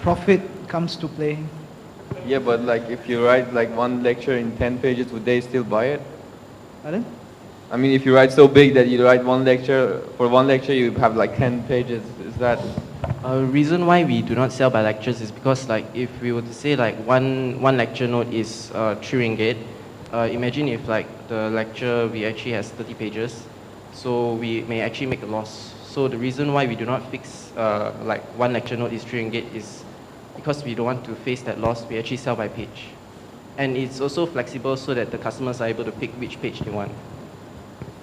Profit comes to play. Yeah, but like if you write like one lecture in 10 pages, would they still buy it? Pardon? I mean, if you write so big that you write one lecture, for one lecture you have like 10 pages, is that? Reason why we do not sell by lectures is because like if we were to say like one lecture note is 3 ringgit, imagine if like the lecture we actually has 30 pages, so we may actually make a loss. So the reason why we do not fix like one lecture note is 3 ringgit is because we don't want to face that loss. We actually sell by page, and it's also flexible so that the customers are able to pick which page they want.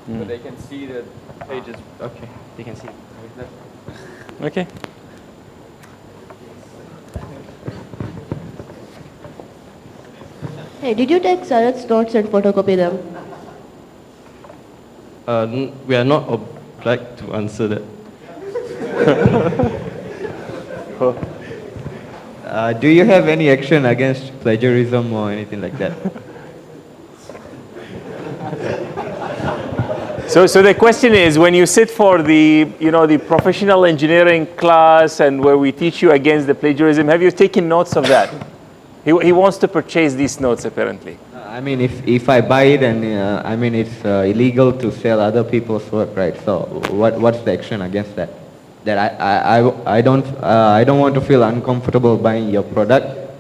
So they can see the pages. Okay. They can see. Okay. Hey, did you take Sarat's notes and photocopy them? We are not obliged to answer that. Do you have any action against plagiarism or anything like that? So the question is, when you sit for the, the professional engineering class and where we teach you against the plagiarism, have you taken notes of that? He wants to purchase these notes apparently. I mean, if I buy it, and I mean it's illegal to sell other people's work, right? So what's the action against that? That I don't want to feel uncomfortable buying your product.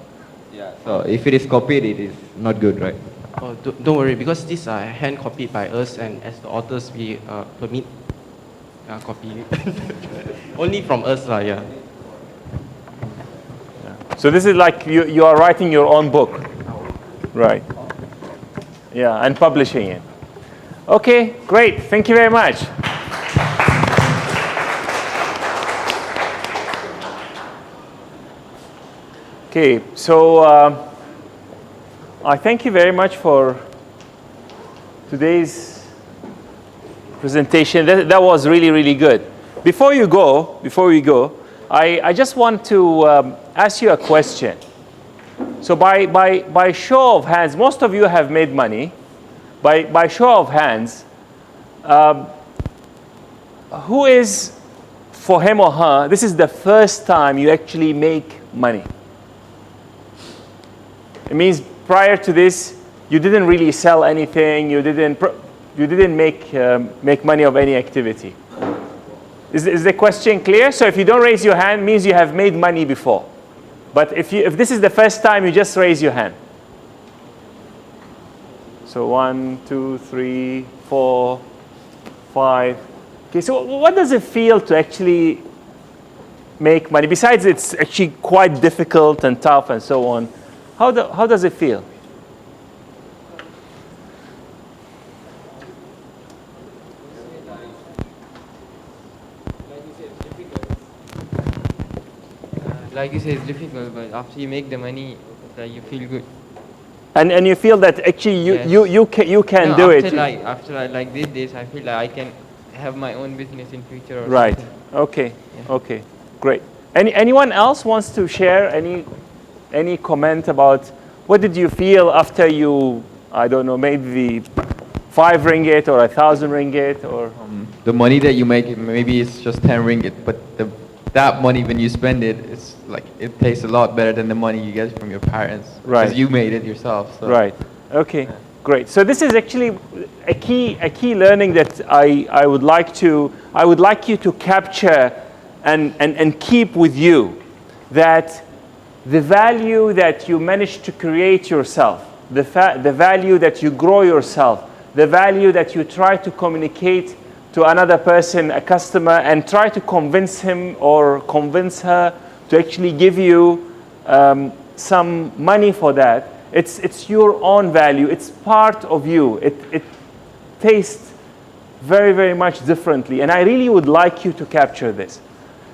Yeah. So if it is copied, it is not good, right? Oh, don't worry, because these are hand copied by us, and as the authors, we permit copy only from us, yeah. So this is like you are writing your own book, right? Yeah, and publishing it. Okay, great. Thank you very much. Okay, so I thank you very much for today's presentation. That was really, really good. Before we go, I just want to ask you a question. So by show of hands, most of you have made money. By show of hands, who is, for him or her, this is the first time you actually make money? It means prior to this, you didn't really sell anything. You didn't make money of any activity. Is the question clear? So if you don't raise your hand, it means you have made money before. But if this is the first time, you just raise your hand. So 1, 2, 3, 4, 5. Okay, so what does it feel to actually make money? Besides, it's actually quite difficult and tough and so on. How does it feel? Like you say, it's difficult, but after you make the money, you feel good. And you feel that actually you can do it. After like these days, I feel like I can have my own business in future. Or right. something. Okay. Yeah. Okay. Great. Anyone else wants to share any comment about what did you feel after you, I don't know, made the 5 ringgit or 1,000 ringgit or the money that you make, maybe it's just 10 ringgit, but that money when you spend it, it's like it tastes a lot better than the money you get from your parents. Right. Because you made it yourself. So. Right. Okay. Yeah. Great. So this is actually a key learning that I would like you to capture and keep with you, that the value that you manage to create yourself, the value that you grow yourself, the value that you try to communicate to another person, a customer, and try to convince him or convince her to actually give you some money for that. It's your own value. It's part of you. It tastes very, very much differently. And I really would like you to capture this.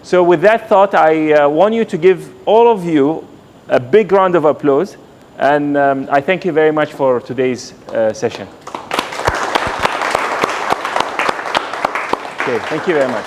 So with that thought, I want you to give all of you a big round of applause. And I thank you very much for today's session. Okay, thank you very much.